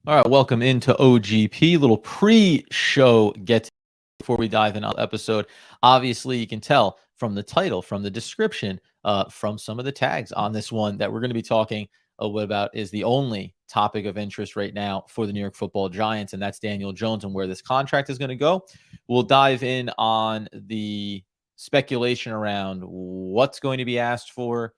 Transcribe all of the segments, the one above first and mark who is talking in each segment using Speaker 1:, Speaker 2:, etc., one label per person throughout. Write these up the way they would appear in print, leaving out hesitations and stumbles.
Speaker 1: All right, welcome into OGP. Little pre-show get before we dive into the episode. Obviously, you can tell from the title, from the description, from some of the tags on this one that we're going to be talking a little bit about is the only topic of interest right now for the New York Football Giants, and that's Daniel Jones and where this contract is going to go. We'll dive in on the speculation around what's going to be asked for,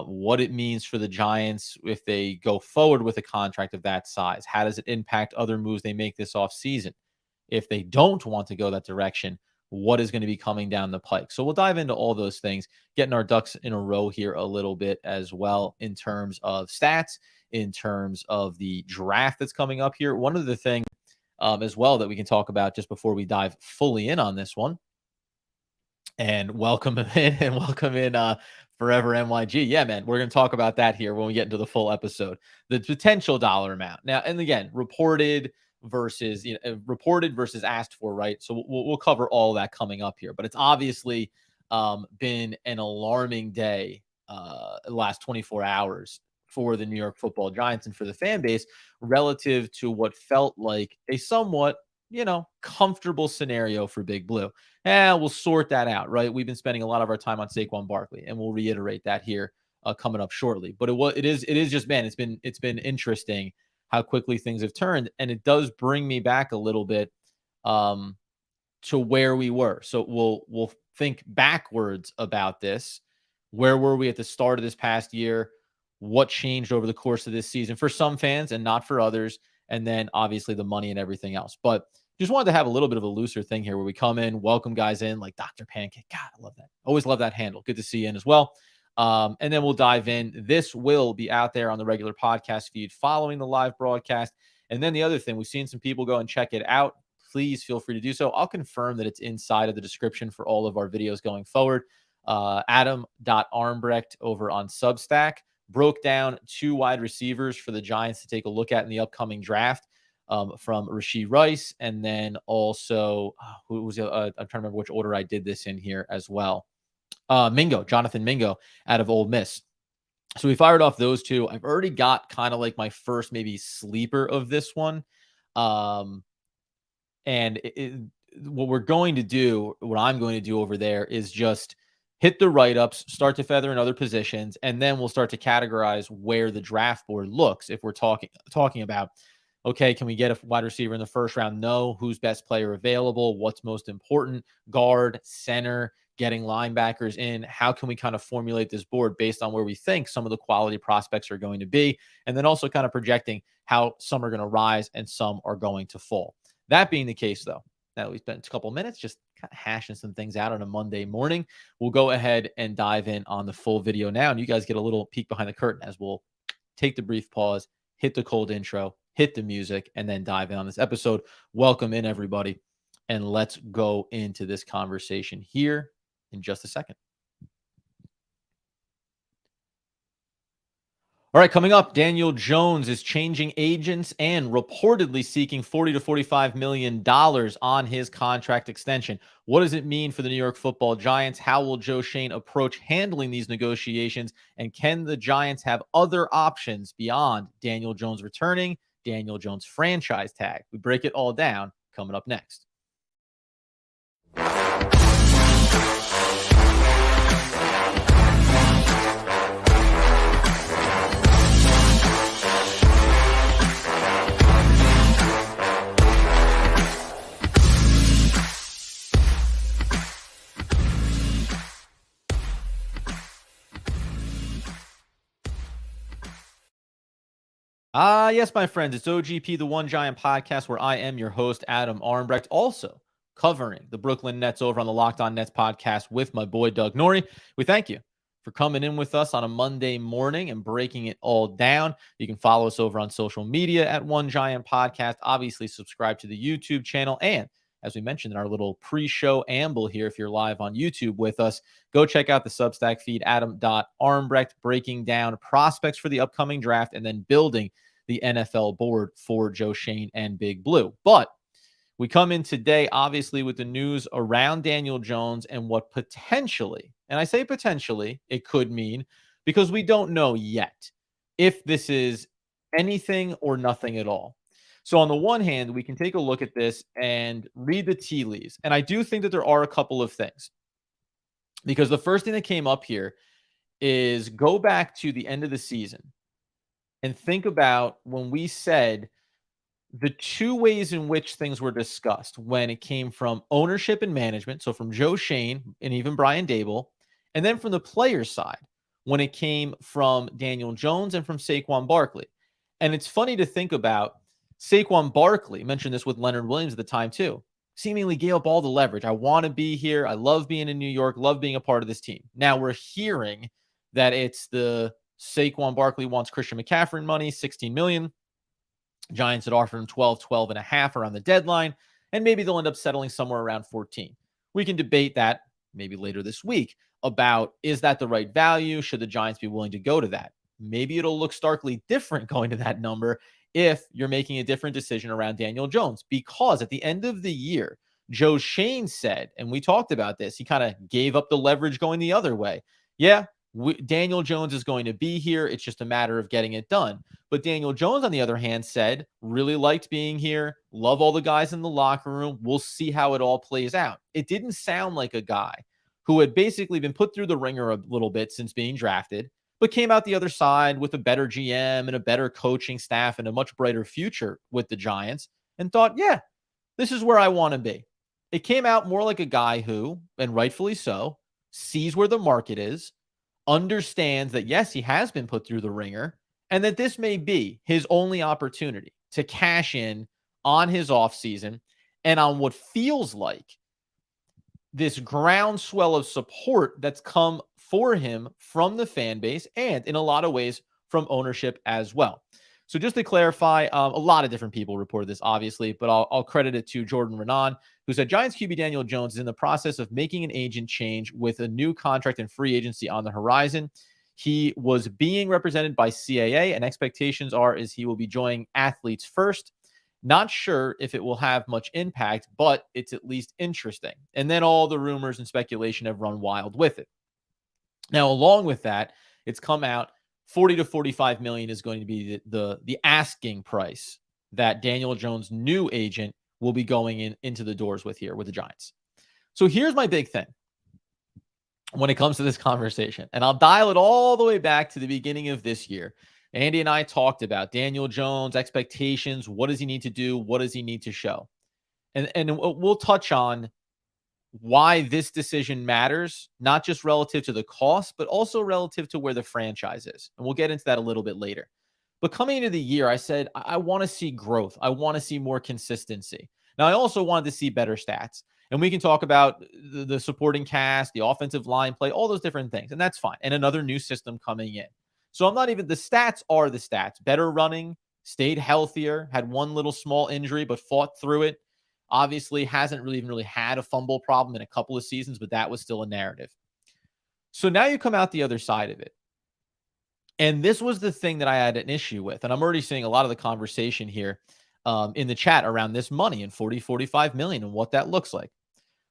Speaker 1: what it means for the Giants if they go forward with a contract of that size. How does it impact other moves they make this offseason? If they don't want to go that direction, what is going to be coming down the pike? So we'll dive into all those things, getting our ducks in a row here a little bit as well in terms of stats, in terms of the draft that's coming up here. One of the things as well that we can talk about just before we dive fully in on this one, and welcome in Forever MYG. Yeah, man, we're going to talk about that here when we get into the full episode. The potential dollar amount. Now, and again, reported versus asked for, right? So we'll cover all that coming up here. But it's obviously been an alarming day the last 24 hours for the New York Football Giants and for the fan base relative to what felt like a somewhat comfortable scenario for Big Blue. We'll sort that out, right? We've been spending a lot of our time on Saquon Barkley, and we'll reiterate that here coming up shortly. But it is just, man, it's been interesting how quickly things have turned, and it does bring me back a little bit to where we were. So we'll think backwards about this. Where were we at the start of this past year? What changed over the course of this season for some fans and not for others? And then obviously the money and everything else. But just wanted to have a little bit of a looser thing here where we come in, welcome guys in like Dr. Pancake. God, I love that. Always love that handle. Good to see you in as well. And then we'll dive in. This will be out there on the regular podcast feed following the live broadcast. And then the other thing, we've seen some people go and check it out. Please feel free to do so. I'll confirm that it's inside of the description for all of our videos going forward. Adam.Armbrecht over on Substack broke down 2 wide receivers for the Giants to take a look at in the upcoming draft from Rashee Rice. And then also, who was I'm trying to remember which order I did this in here as well. Jonathan Mingo out of Ole Miss. So we fired off those 2. I've already got kind of like my first maybe sleeper of this one. And what I'm going to do over there is just hit the write-ups, start to feather in other positions, and then we'll start to categorize where the draft board looks. If we're talking about, okay, can we get a wide receiver in the first round? No. Who's best player available? What's most important? Guard, center, getting linebackers in. How can we kind of formulate this board based on where we think some of the quality prospects are going to be? And then also kind of projecting how some are going to rise and some are going to fall. That being the case, though, now we spent a couple minutes just kind of hashing some things out on a Monday morning. We'll go ahead and dive in on the full video now, and you guys get a little peek behind the curtain as we'll take the brief pause, hit the cold intro, hit the music, and then dive in on this episode. Welcome in, everybody, and let's go into this conversation here in just a second. All right, coming up, Daniel Jones is changing agents and reportedly seeking $40 to $45 million on his contract extension. What does it mean for the New York Football Giants? How will Joe Schoen approach handling these negotiations? And can the Giants have other options beyond Daniel Jones returning, Daniel Jones franchise tag? We break it all down coming up next. Yes, my friends, it's OGP, the One Giant podcast, where I am your host, Adam Armbrecht, also covering the Brooklyn Nets over on the Locked On Nets podcast with my boy, Doug Norrie. We thank you for coming in with us on a Monday morning and breaking it all down. You can follow us over on social media at One Giant Podcast. Obviously, subscribe to the YouTube channel. And as we mentioned in our little pre-show amble here, if you're live on YouTube with us, go check out the Substack feed, Adam.Armbrecht, breaking down prospects for the upcoming draft and then building the NFL board for Joe Schoen and Big Blue. But we come in today, obviously, with the news around Daniel Jones and what potentially, and I say potentially, it could mean, because we don't know yet if this is anything or nothing at all. So on the one hand, we can take a look at this and read the tea leaves. And I do think that there are a couple of things, because the first thing that came up here is go back to the end of the season and think about when we said the two ways in which things were discussed when it came from ownership and management. So from Joe Schoen and even Brian Dable, and then from the players' side when it came from Daniel Jones and from Saquon Barkley. And it's funny to think about Saquon Barkley, mentioned this with Leonard Williams at the time too, seemingly gave up all the leverage. I want to be here. I love being in New York, love being a part of this team. Now we're hearing that it's the Saquon Barkley wants Christian McCaffrey money, $16 million. Giants had offered him 12 and a half around the deadline, and maybe they'll end up settling somewhere around 14. We can debate that maybe later this week about, is that the right value? Should the Giants be willing to go to that? Maybe it'll look starkly different going to that number if you're making a different decision around Daniel Jones, because at the end of the year, Joe Schoen said, and we talked about this, he kind of gave up the leverage going the other way. Yeah, Daniel Jones is going to be here. It's just a matter of getting it done. But Daniel Jones, on the other hand, said, really liked being here, love all the guys in the locker room. We'll see how it all plays out. It didn't sound like a guy who had basically been put through the ringer a little bit since being drafted, but came out the other side with a better GM and a better coaching staff and a much brighter future with the Giants, and thought, yeah, this is where I want to be. It came out more like a guy who, and rightfully so, sees where the market is, understands that, yes, he has been put through the ringer, and that this may be his only opportunity to cash in on his offseason and on what feels like this groundswell of support that's come for him from the fan base and in a lot of ways from ownership as well. So just to clarify, a lot of different people reported this, obviously, but I'll credit it to Jordan Renan, who said Giants QB Daniel Jones is in the process of making an agent change with a new contract and free agency on the horizon. He was being represented by CAA, and expectations are is he will be joining athletes first. Not sure if it will have much impact, but it's at least interesting. And then all the rumors and speculation have run wild with it. Now, along with that, it's come out 40 to 45 million is going to be the asking price that Daniel Jones' new agent will be going into the doors with here with the Giants. So here's my big thing when it comes to this conversation, and I'll dial it all the way back to the beginning of this year. Andy and I talked about Daniel Jones' expectations. What does he need to do? What does he need to show? And we'll touch on why this decision matters, not just relative to the cost, but also relative to where the franchise is. And we'll get into that a little bit later. But coming into the year, I said, I want to see growth. I want to see more consistency. Now, I also wanted to see better stats. And we can talk about the supporting cast, the offensive line play, all those different things. And that's fine. And another new system coming in. So I'm not even, the stats are the stats. Better running, stayed healthier, had one little small injury, but fought through it. Obviously hasn't really had a fumble problem in a couple of seasons, but that was still a narrative. So now you come out the other side of it. And this was the thing that I had an issue with. And I'm already seeing a lot of the conversation here in the chat around this money and 40, 45 million and what that looks like.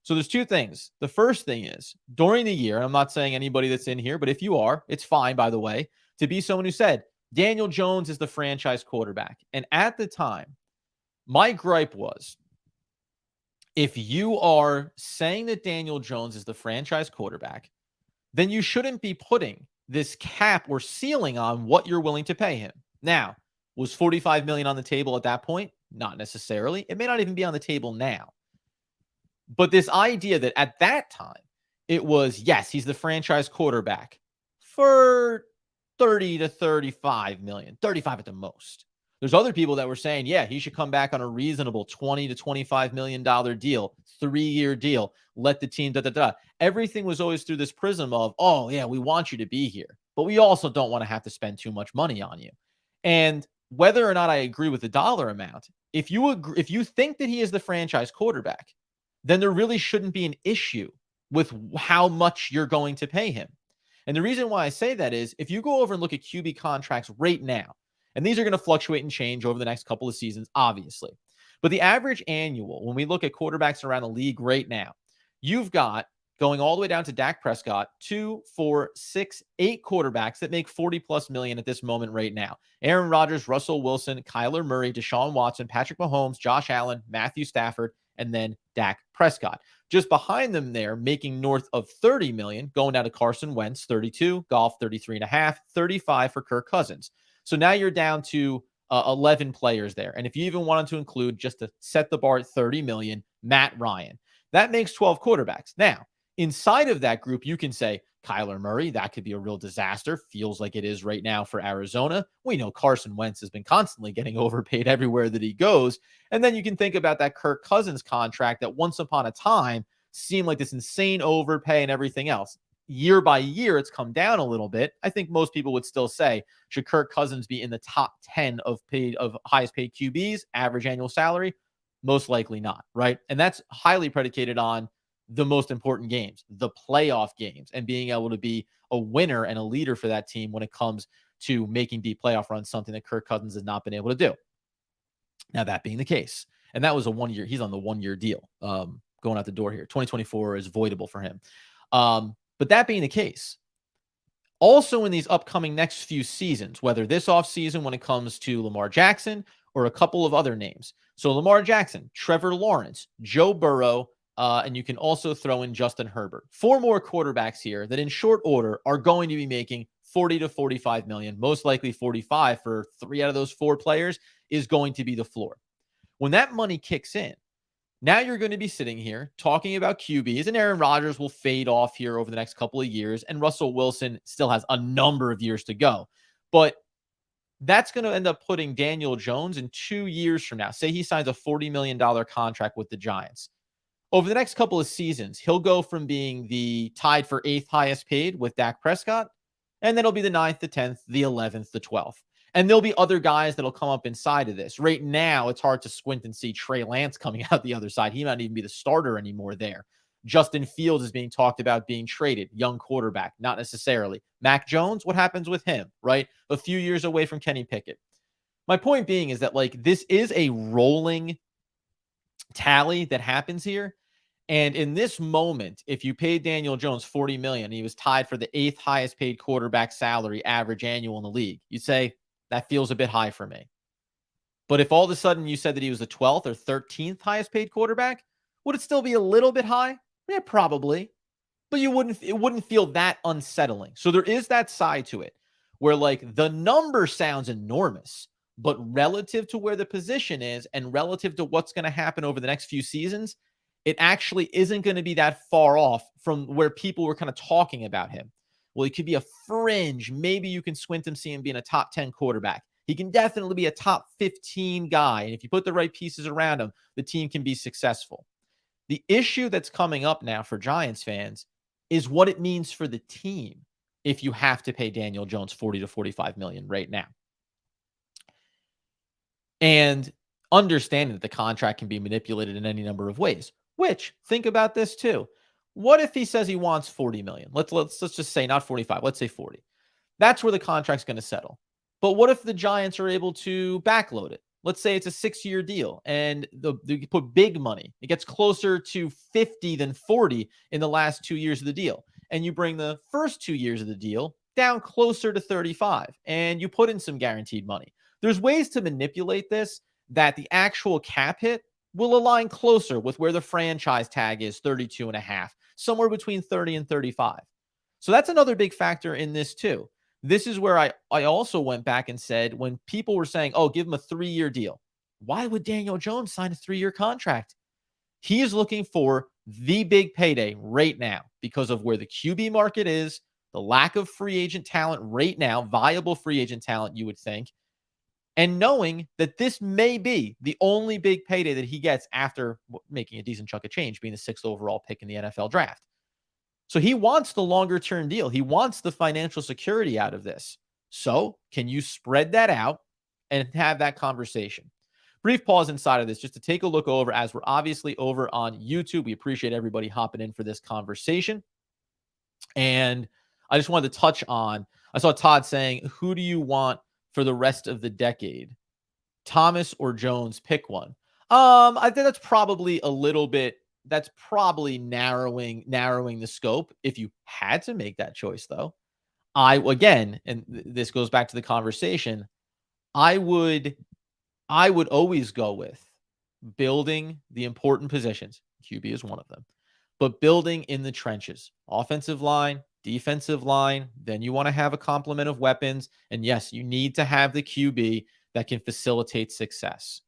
Speaker 1: So there's two things. The first thing is during the year, and I'm not saying anybody that's in here, but if you are, it's fine, by the way, to be someone who said Daniel Jones is the franchise quarterback. And at the time, my gripe was, if you are saying that Daniel Jones is the franchise quarterback, then you shouldn't be putting this cap or ceiling on what you're willing to pay him. Now, was 45 million on the table at that point? Not necessarily. It may not even be on the table now. But this idea that at that time, it was, yes, he's the franchise quarterback for 30 to 35 million, 35 at the most. There's other people that were saying, yeah, he should come back on a reasonable $20 to $25 million deal, 3-year deal, let the team, Everything was always through this prism of, oh, yeah, we want you to be here, but we also don't want to have to spend too much money on you. And whether or not I agree with the dollar amount, if you think that he is the franchise quarterback, then there really shouldn't be an issue with how much you're going to pay him. And the reason why I say that is if you go over and look at QB contracts right now, and these are going to fluctuate and change over the next couple of seasons, obviously. But the average annual, when we look at quarterbacks around the league right now, you've got, going all the way down to Dak Prescott, 2, 4, 6, 8 quarterbacks that make 40 plus million at this moment right now. Aaron Rodgers, Russell Wilson, Kyler Murray, Deshaun Watson, Patrick Mahomes, Josh Allen, Matthew Stafford, and then Dak Prescott. Just behind them there, making north of 30 million, going down to Carson Wentz, 32, Goff, 33.5, 35 for Kirk Cousins. So now you're down to 11 players there. And if you even wanted to include, just to set the bar at 30 million, Matt Ryan, that makes 12 quarterbacks. Now, inside of that group, you can say Kyler Murray, that could be a real disaster. Feels like it is right now for Arizona. We know Carson Wentz has been constantly getting overpaid everywhere that he goes. And then you can think about that Kirk Cousins contract that once upon a time seemed like this insane overpay and everything else. Year by year, it's come down a little bit. I think most people would still say, should Kirk Cousins be in the top 10 of highest paid QBs, average annual salary? Most likely not, right? And that's highly predicated on the most important games, the playoff games, and being able to be a winner and a leader for that team when it comes to making deep playoff runs, something that Kirk Cousins has not been able to do. Now, that being the case, and that was a 1 year, he's on the 1 year deal going out the door here. 2024 is voidable for him. But that being the case, also in these upcoming next few seasons, whether this offseason when it comes to Lamar Jackson or a couple of other names. So Lamar Jackson, Trevor Lawrence, Joe Burrow, and you can also throw in Justin Herbert. 4 more quarterbacks here that in short order are going to be making 40 to 45 million, most likely 45 for 3 out of those 4 players is going to be the floor. When that money kicks in, now you're going to be sitting here talking about QBs, and Aaron Rodgers will fade off here over the next couple of years, and Russell Wilson still has a number of years to go. But that's going to end up putting Daniel Jones in 2 years from now. Say he signs a $40 million contract with the Giants. Over the next couple of seasons, he'll go from being the tied for 8th highest paid with Dak Prescott, and then it'll be the 9th, the 10th, the 11th, the 12th. And there'll be other guys that'll come up inside of this. Right now, it's hard to squint and see Trey Lance coming out the other side. He might not even be the starter anymore there. Justin Fields is being talked about being traded. Young quarterback, not necessarily. Mac Jones, what happens with him, right? A few years away from Kenny Pickett. My point being is that, like, this is a rolling tally that happens here. And in this moment, if you paid Daniel Jones $40 million, he was tied for the 8th highest paid quarterback salary average annual in the league. You'd say, that feels a bit high for me. But if all of a sudden you said that he was the 12th or 13th highest paid quarterback, would it still be a little bit high? Yeah, probably. But it wouldn't feel that unsettling. So there is that side to it where, like, the number sounds enormous, but relative to where the position is and relative to what's going to happen over the next few seasons, it actually isn't going to be that far off from where people were kind of talking about him. Well, he could be a fringe. Maybe you can squint and see him being a top 10 quarterback. He can definitely be a top 15 guy. And if you put the right pieces around him, the team can be successful. The issue that's coming up now for Giants fans is what it means for the team if you have to pay Daniel Jones 40 to 45 million right now. And understanding that the contract can be manipulated in any number of ways, which, think about this too. What if he says he wants 40 million? Let's just say not 45. Let's say 40. That's where the contract's going to settle. But what if the Giants are able to backload it? Let's say it's a 6-year deal and you put big money. It gets closer to 50 than 40 in the last 2 years of the deal. And you bring the first 2 years of the deal down closer to 35 and you put in some guaranteed money. There's ways to manipulate this that the actual cap hit will align closer with where the franchise tag is, 32.5, somewhere between 30 and 35. So that's another big factor in this too. This is where I also went back and said, when people were saying, oh, give him a 3-year deal, why would Daniel Jones sign a 3-year contract? He is looking for the big payday right now because of where the QB market is, the lack of free agent talent right now, viable free agent talent, you would think, and knowing that this may be the only big payday that he gets after making a decent chunk of change, being the 6th overall pick in the NFL draft. So he wants the longer-term deal. He wants the financial security out of this. So can you spread that out and have that conversation? Brief pause inside of this just to take a look over, as we're obviously over on YouTube. We appreciate everybody hopping in for this conversation. And I just wanted to touch on, I saw Todd saying, who do you want for the rest of the decade? Thomas or Jones? Pick one. I think that's probably a little bit that's probably narrowing the scope if you had to make that choice, though. Again, and this goes back to the conversation, I would always go with building the important positions. QB is one of them. But building in the trenches, offensive line, defensive line, then you want to have a complement of weapons. And yes, you need to have the QB that can facilitate success.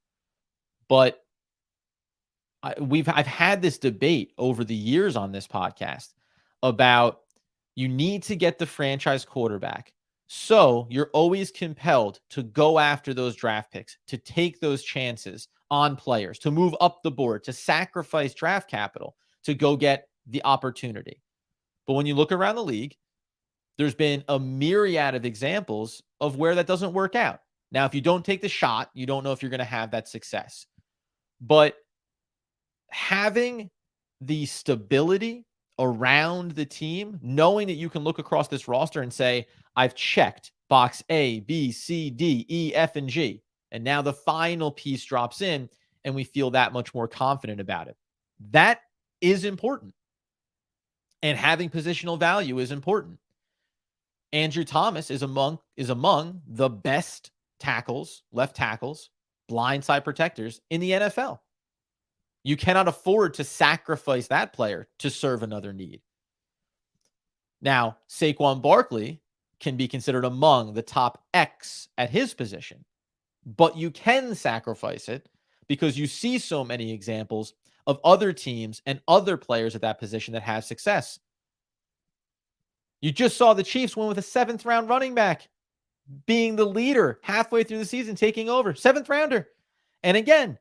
Speaker 1: But I've had this debate over the years on this podcast about you need to get the franchise quarterback. So you're always compelled to go after those draft picks, to take those chances on players, to move up the board, to sacrifice draft capital to go get the opportunity. But when you look around the league, there's been a myriad of examples of where that doesn't work out. Now, if you don't take the shot, you don't know if you're going to have that success. But having the stability around the team, knowing that you can look across this roster and say, I've checked box A, B, C, D, E, F, and G. And now the final piece drops in and we feel that much more confident about it. That is important. And having positional value is important. Andrew Thomas is among the best tackles, left tackles, blindside protectors in the NFL. You cannot afford to sacrifice that player to serve another need. Now, Saquon Barkley can be considered among the top X at his position, but you can sacrifice it because you see so many examples of other teams and other players at that position that have success. You just saw the Chiefs win with a 7th round running back being the leader halfway through the season, taking over, 7th rounder. And again,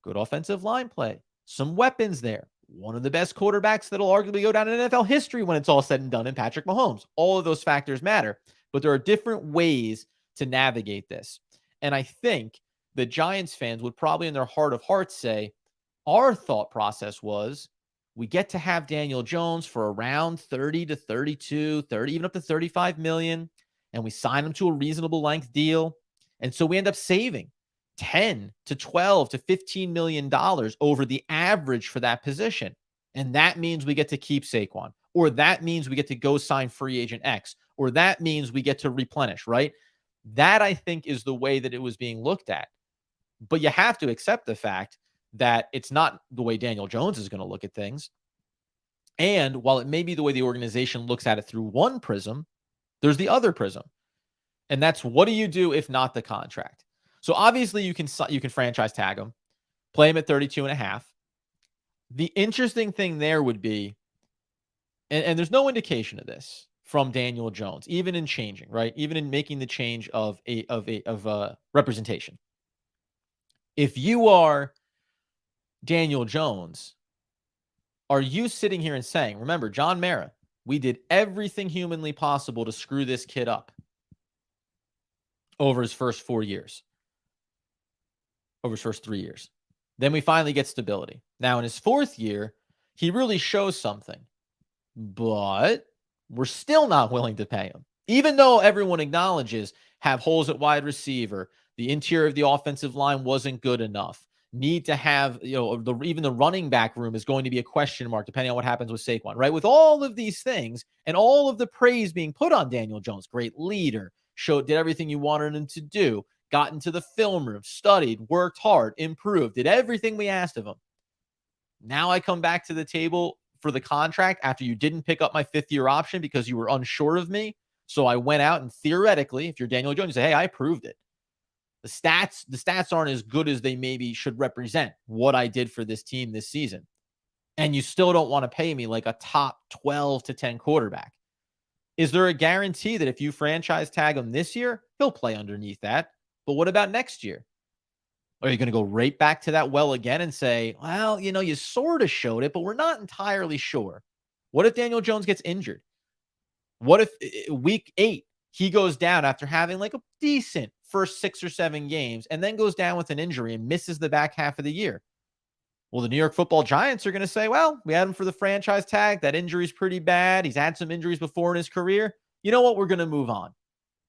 Speaker 1: good offensive line play, some weapons there. One of the best quarterbacks that'll arguably go down in NFL history when it's all said and done in Patrick Mahomes. All of those factors matter, but there are different ways to navigate this. And I think the Giants fans would probably in their heart of hearts say, our thought process was we get to have Daniel Jones for around 30 to 32, 30, even up to 35 million. And we sign him to a reasonable length deal. And so we end up saving 10 to 12 to $15 million over the average for that position. And that means we get to keep Saquon, or that means we get to go sign free agent X, or that means we get to replenish, right? That I think is the way that it was being looked at. But you have to accept the fact that it's not the way Daniel Jones is going to look at things. And while it may be the way the organization looks at it through one prism, there's the other prism. And that's, what do you do if not the contract? So obviously you can franchise tag him, play him at 32 and a half. The interesting thing there would be, and there's no indication of this from Daniel Jones, even in changing, right? Even in making the change of representation. If you are Daniel Jones, are you sitting here and saying, remember, John Mara, we did everything humanly possible to screw this kid up over his first 4 years, over his first 3 years. Then we finally get stability. Now, in his 4th year, he really shows something, but we're still not willing to pay him. Even though everyone acknowledges have holes at wide receiver, the interior of the offensive line wasn't good enough. Need to have, even the running back room is going to be a question mark depending on what happens with Saquon, right? With all of these things and all of the praise being put on Daniel Jones, great leader, did everything you wanted him to do, got into the film room, studied, worked hard, improved, did everything we asked of him. Now I come back to the table for the contract after you didn't pick up my 5th-year option because you were unsure of me. So I went out and theoretically, if you're Daniel Jones, you say, hey, I proved it. The stats aren't as good as they maybe should represent what I did for this team this season. And you still don't want to pay me like a top 12 to 10 quarterback. Is there a guarantee that if you franchise tag him this year, he'll play underneath that? But what about next year? Are you going to go right back to that well again and say, well, you sort of showed it, but we're not entirely sure? What if Daniel Jones gets injured? What if week 8, he goes down after having like a decent first 6 or 7 games and then goes down with an injury and misses the back half of the year? Well, the New York Football Giants are going to say, well, we had him for the franchise tag. That injury's pretty bad. He's had some injuries before in his career. You know what? We're going to move on.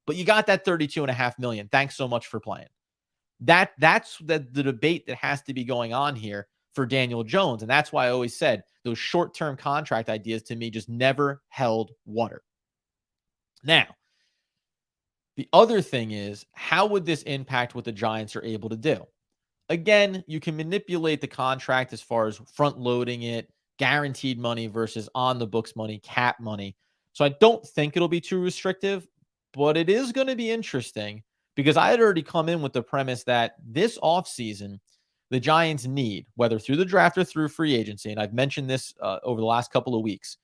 Speaker 1: But you got that $32.5 million. Thanks so much for playing. That's the debate that has to be going on here for Daniel Jones. And that's why I always said those short-term contract ideas to me just never held water. Now, the other thing is, how would this impact what the Giants are able to do? Again, you can manipulate the contract as far as front loading it, guaranteed money versus on the books money, cap money. So I don't think it'll be too restrictive, but it is going to be interesting because I had already come in with the premise that this offseason, the Giants need, whether through the draft or through free agency, and I've mentioned this over the last couple of weeks,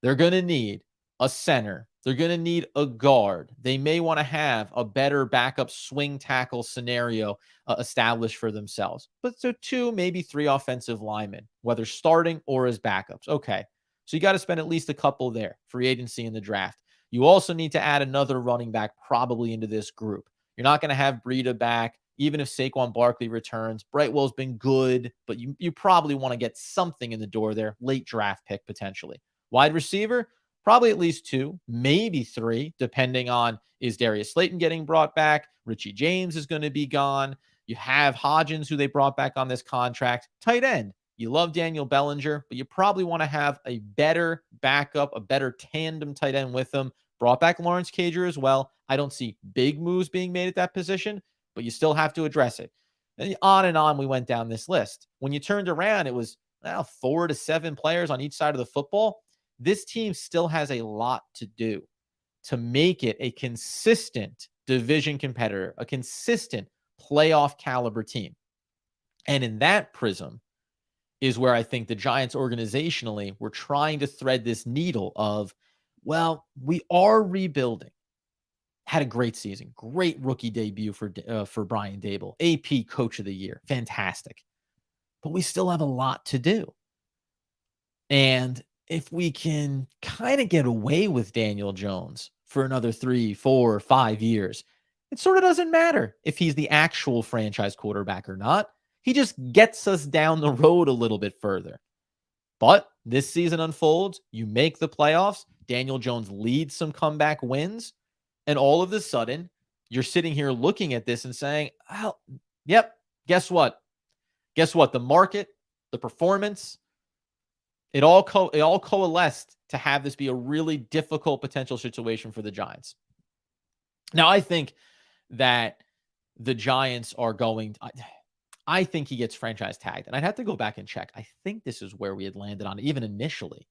Speaker 1: they're going to need a center. They're going to need a guard. They may want to have a better backup swing tackle scenario established for themselves. But so 2, maybe 3 offensive linemen, whether starting or as backups. Okay. So you got to spend at least a couple there, free agency in the draft. You also need to add another running back probably into this group. You're not going to have Breida back, even if Saquon Barkley returns. Brightwell's been good, but you probably want to get something in the door there, late draft pick potentially. Wide receiver, probably at least 2, maybe 3, depending on is Darius Slayton getting brought back? Richie James is going to be gone. You have Hodgins, who they brought back on this contract. Tight end. You love Daniel Bellinger, but you probably want to have a better backup, a better tandem tight end with them. Brought back Lawrence Cager as well. I don't see big moves being made at that position, but you still have to address it. And on we went down this list. When you turned around, it was 4 to 7 players on each side of the football. This team still has a lot to do to make it a consistent division competitor, a consistent playoff caliber team. And in that prism is where I think the Giants organizationally were trying to thread this needle of, well, we are rebuilding. Had a great season, great rookie debut for Brian Daboll, AP Coach of the Year, fantastic. But we still have a lot to do. And if we can kind of get away with Daniel Jones for another 3, 4, 5 years, it sort of doesn't matter if he's the actual franchise quarterback or not. He just gets us down the road a little bit further. But this season unfolds, you make the playoffs, Daniel Jones leads some comeback wins, and all of a sudden, you're sitting here looking at this and saying, oh, yep, guess what? Guess what? The market, the performance, it all coalesced to have this be a really difficult potential situation for the Giants. Now, I think that the Giants are going to, I think he gets franchise tagged. And I'd have to go back and check. I think this is where we had landed on it, even initially,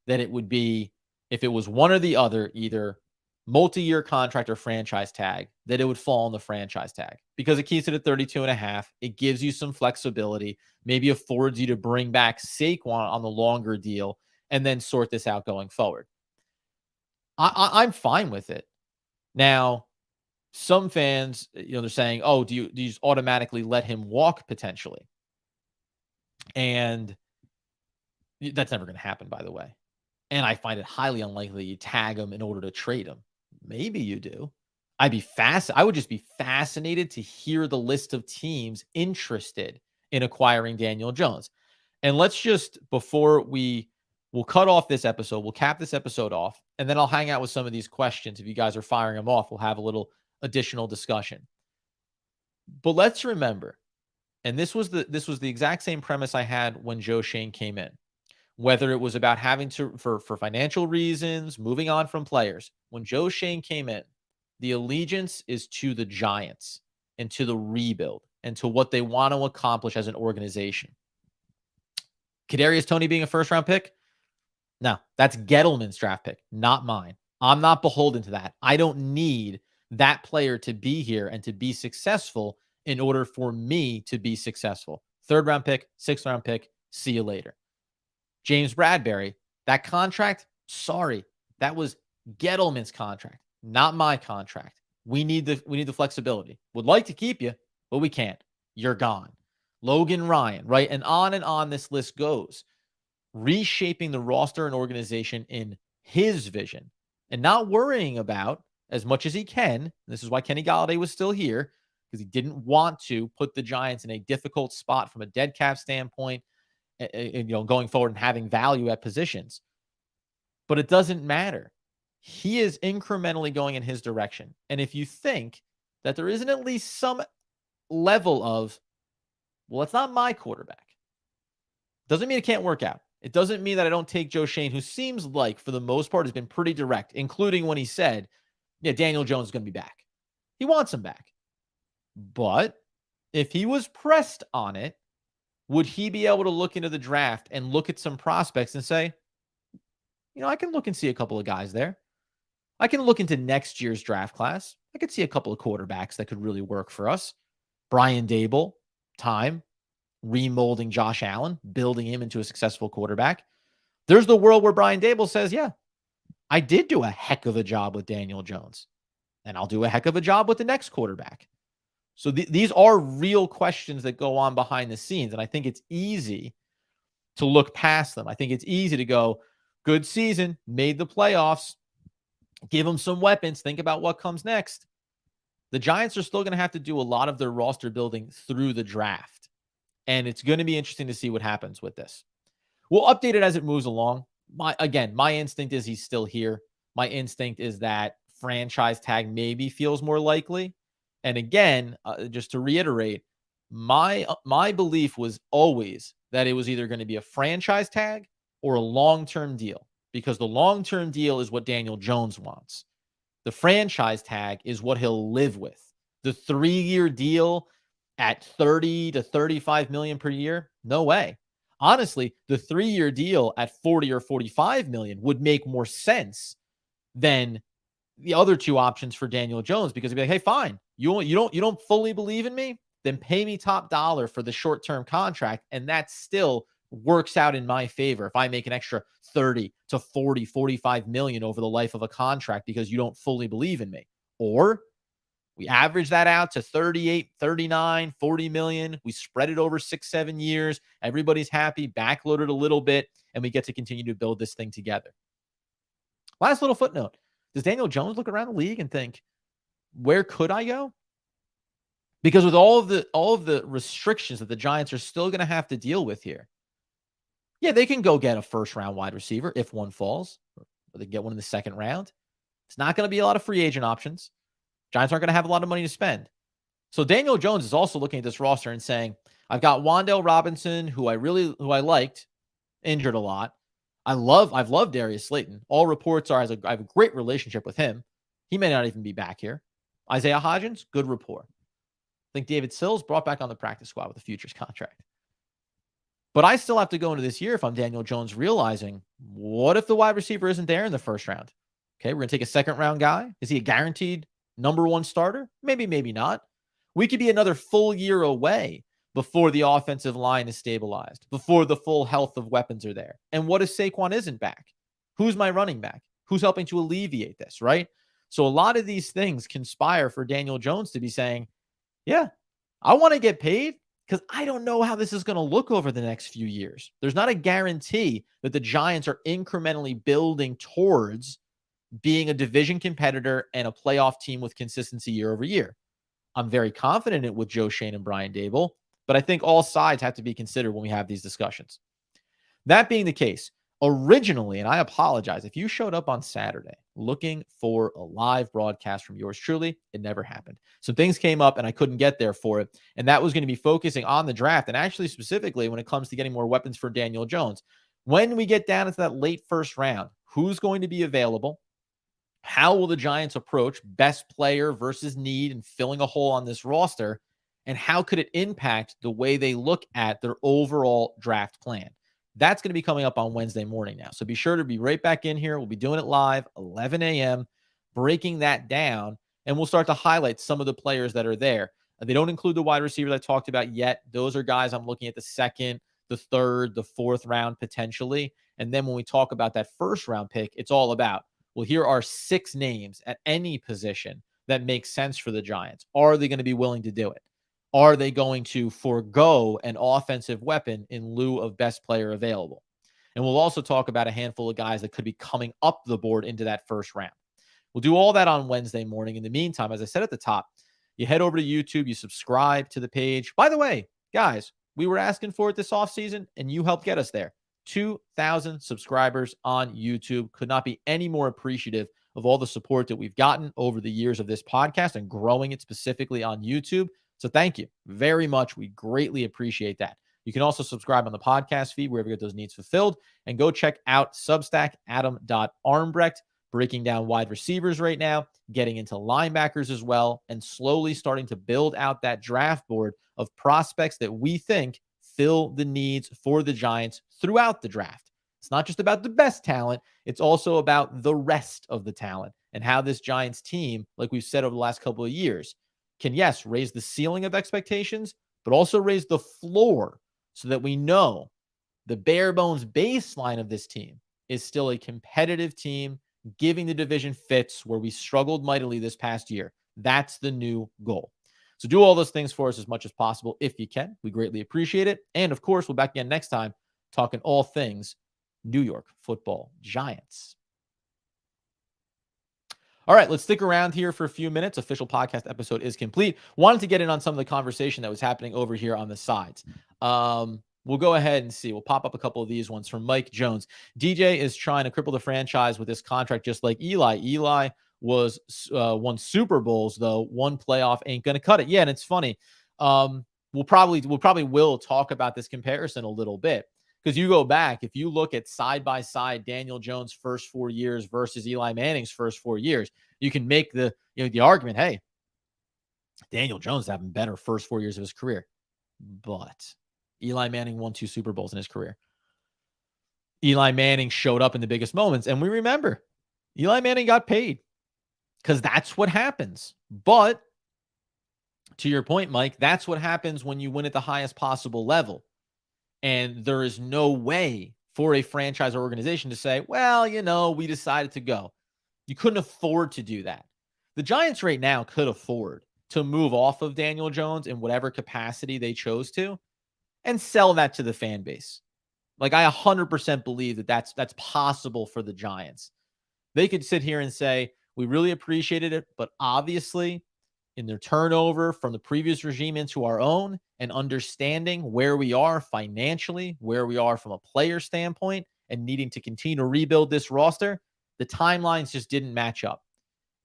Speaker 1: that it would be, if it was one or the other, either multi-year contract or franchise tag, that it would fall on the franchise tag because it keeps it at 32.5. It gives you some flexibility, maybe affords you to bring back Saquon on the longer deal and then sort this out going forward. I'm fine with it. Now, some fans, they're saying, oh, do you just automatically let him walk potentially? And that's never going to happen, by the way. And I find it highly unlikely you tag him in order to trade him. Maybe you do. I would just be fascinated to hear the list of teams interested in acquiring Daniel Jones. And let's just, we'll cut off this episode, we'll cap this episode off, and then I'll hang out with some of these questions. If you guys are firing them off, we'll have a little additional discussion. But let's remember, and this was the exact same premise I had when Joe Schoen came in. Whether it was about having to, for financial reasons, moving on from players. When Joe Schoen came in, the allegiance is to the Giants and to the rebuild and to what they want to accomplish as an organization. Kadarius Toney being a first-round pick? No, that's Gettleman's draft pick, not mine. I'm not beholden to that. I don't need that player to be here and to be successful in order for me to be successful. 3rd-round pick, 6th-round pick, see you later. James Bradbury, that contract, sorry, that was Gettleman's contract, not my contract. We need the flexibility. Would like to keep you, but we can't. You're gone. Logan Ryan, right? And on this list goes. Reshaping the roster and organization in his vision and not worrying about, as much as he can, this is why Kenny Golladay was still here, because he didn't want to put the Giants in a difficult spot from a dead cap standpoint, and going forward and having value at positions. But it doesn't matter. He is incrementally going in his direction. And if you think that there isn't at least some level of, well, it's not my quarterback. Doesn't mean it can't work out. It doesn't mean that I don't take Joe Schoen, who seems like, for the most part, has been pretty direct, including when he said, yeah, Daniel Jones is going to be back. He wants him back. But if he was pressed on it, would he be able to look into the draft and look at some prospects and say, I can look and see a couple of guys there. I can look into next year's draft class. I could see a couple of quarterbacks that could really work for us. Brian Dable, time, remolding Josh Allen, building him into a successful quarterback. There's the world where Brian Dable says, yeah, I did do a heck of a job with Daniel Jones, and I'll do a heck of a job with the next quarterback. So these are real questions that go on behind the scenes, and I think it's easy to look past them. I think it's easy to go, good season, made the playoffs, give them some weapons, think about what comes next. The Giants are still going to have to do a lot of their roster building through the draft, and it's going to be interesting to see what happens with this. We'll update it as it moves along. My instinct is he's still here. My instinct is that franchise tag maybe feels more likely. And again, just to reiterate, my belief was always that it was either going to be a franchise tag or a long-term deal, because the long-term deal is what Daniel Jones wants. The franchise tag is what he'll live with. The 3-year deal at 30 to 35 million per year, no way. Honestly, the 3-year deal at 40 or 45 million would make more sense than the other two options for Daniel Jones, because it'd be like, hey, fine, you don't fully believe in me, then pay me top dollar for the short-term contract, and that still works out in my favor if I make an extra 30 to 40, 45 million over the life of a contract because you don't fully believe in me. Or we average that out to 38, 39, 40 million. We spread it over 6-7 years. Everybody's happy, backloaded a little bit, and we get to continue to build this thing together. Last little footnote. Does Daniel Jones look around the league and think, where could I go? Because with all of the restrictions that the Giants are still going to have to deal with here, yeah, they can go get a first-round wide receiver if one falls, or they get one in the second round. It's not going to be a lot of free agent options. Giants aren't going to have a lot of money to spend. So Daniel Jones is also looking at this roster and saying, I've got Wan'Dale Robinson, who I liked, injured a lot. I've loved Darius Slayton. All reports are I have a great relationship with him. He may not even be back here. Isaiah Hodgins, good rapport. I think David Sills brought back on the practice squad with a futures contract. But I still have to go into this year, if I'm Daniel Jones, realizing, what if the wide receiver isn't there in the first round? Okay, we're going to take a second-round guy. Is he a guaranteed number one starter? Maybe, maybe not. We could be another full year away before the offensive line is stabilized, before the full health of weapons are there. And what if Saquon isn't back? Who's my running back? Who's helping to alleviate this, right? So a lot of these things conspire for Daniel Jones to be saying, yeah, I want to get paid because I don't know how this is going to look over the next few years. There's not a guarantee that the Giants are incrementally building towards being a division competitor and a playoff team with consistency year over year. I'm very confident in it with Joe Schoen and Brian Dable, but I think all sides have to be considered when we have these discussions. That being the case, originally, and I apologize, if you showed up on Saturday looking for a live broadcast from yours truly, it never happened. Some things came up and I couldn't get there for it. And that was going to be focusing on the draft, and actually specifically when it comes to getting more weapons for Daniel Jones. When we get down into that late first round, who's going to be available? How will the Giants approach best player versus need and filling a hole on this roster? And how could it impact the way they look at their overall draft plan? That's going to be coming up on Wednesday morning now. So be sure to be right back in here. We'll be doing it live, 11 a.m., breaking that down, and we'll start to highlight some of the players that are there. They don't include the wide receivers I talked about yet. Those are guys I'm looking at the second, the third, the fourth round potentially. And then when we talk about that first round pick, it's all about, well, here are 6 names at any position that make sense for the Giants. Are they going to be willing to do it? Are they going to forego an offensive weapon in lieu of best player available? And we'll also talk about a handful of guys that could be coming up the board into that first round. We'll do all that on Wednesday morning. In the meantime, as I said at the top, you head over to YouTube, you subscribe to the page. By the way, guys, we were asking for it this offseason, and you helped get us there. 2,000 subscribers on YouTube. Could not be any more appreciative of all the support that we've gotten over the years of this podcast and growing it specifically on YouTube. So thank you very much. We greatly appreciate that. You can also subscribe on the podcast feed wherever you get those needs fulfilled. And go check out Substack, adam.armbrecht, breaking down wide receivers right now, getting into linebackers as well, and slowly starting to build out that draft board of prospects that we think fill the needs for the Giants throughout the draft. It's not just about the best talent. It's also about the rest of the talent and how this Giants team, like we've said over the last couple of years, can, yes, raise the ceiling of expectations, but also raise the floor so that we know the bare bones baseline of this team is still a competitive team, giving the division fits where we struggled mightily this past year. That's the new goal. So do all those things for us as much as possible if you can. We greatly appreciate it. And of course, we'll back again next time talking all things New York Football Giants. All right, let's stick around here for a few minutes. Official podcast episode is complete. Wanted to get in on some of the conversation that was happening over here on the sides. We'll go ahead and see. We'll pop up a couple of these ones from Mike Jones. DJ is trying to cripple the franchise with this contract just like Eli. Eli was won Super Bowls, though. One playoff ain't going to cut it. Yeah, and it's funny. We'll probably talk about this comparison a little bit. Because you go back, if you look at side-by-side Daniel Jones' first 4 years versus Eli Manning's first 4 years, you can make the argument, hey, Daniel Jones having better first 4 years of his career. But Eli Manning won 2 Super Bowls in his career. Eli Manning showed up in the biggest moments. And we remember, Eli Manning got paid because that's what happens. But to your point, Mike, that's what happens when you win at the highest possible level. And there is no way for a franchise or organization to say, well, we decided to go. You couldn't afford to do that. The Giants right now could afford to move off of Daniel Jones in whatever capacity they chose to and sell that to the fan base. Like, I 100% believe that that's possible for the Giants. They could sit here and say, we really appreciated it, but obviously in their turnover from the previous regime into our own and understanding where we are financially, where we are from a player standpoint, and needing to continue to rebuild this roster, the timelines just didn't match up.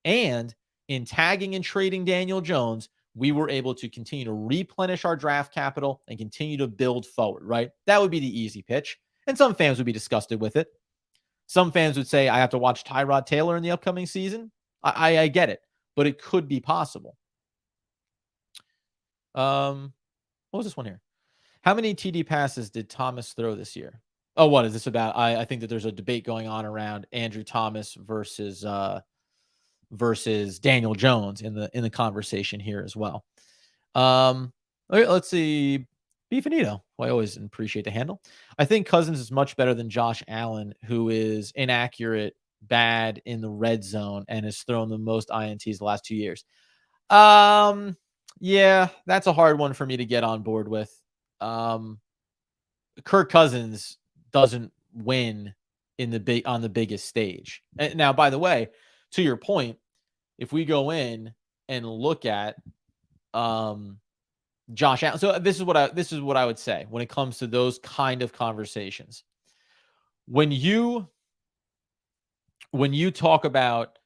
Speaker 1: And in tagging and trading Daniel Jones, we were able to continue to replenish our draft capital and continue to build forward, right? That would be the easy pitch. And some fans would be disgusted with it. Some fans would say, I have to watch Tyrod Taylor in the upcoming season. I get it, but it could be possible. What was this one here? How many TD passes did Thomas throw this year? Oh, what is this about? I think that there's a debate going on around Andrew Thomas versus Daniel Jones in the conversation here as well. Okay, let's see. Beefinito, who I always appreciate the handle. I think Cousins is much better than Josh Allen, who is inaccurate, bad in the red zone, and has thrown the most INTs the last 2 years. Yeah, that's a hard one for me to get on board with. Kirk Cousins doesn't win on the biggest stage. And now, by the way, to your point, if we go in and look at Josh Allen, so this is what I would say when it comes to those kind of conversations. When you talk about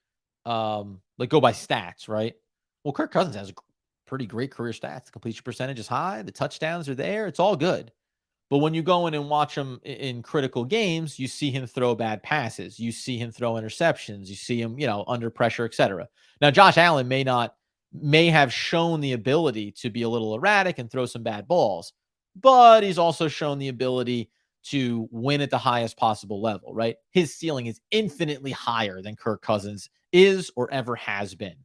Speaker 1: like go by stats, right? Well, Kirk Cousins has pretty great career stats. The completion percentage is high. The touchdowns are there. It's all good. But when you go in and watch him in critical games, you see him throw bad passes. You see him throw interceptions. You see him, under pressure, etc. Now, Josh Allen may have shown the ability to be a little erratic and throw some bad balls, but he's also shown the ability to win at the highest possible level, right? His ceiling is infinitely higher than Kirk Cousins is or ever has been.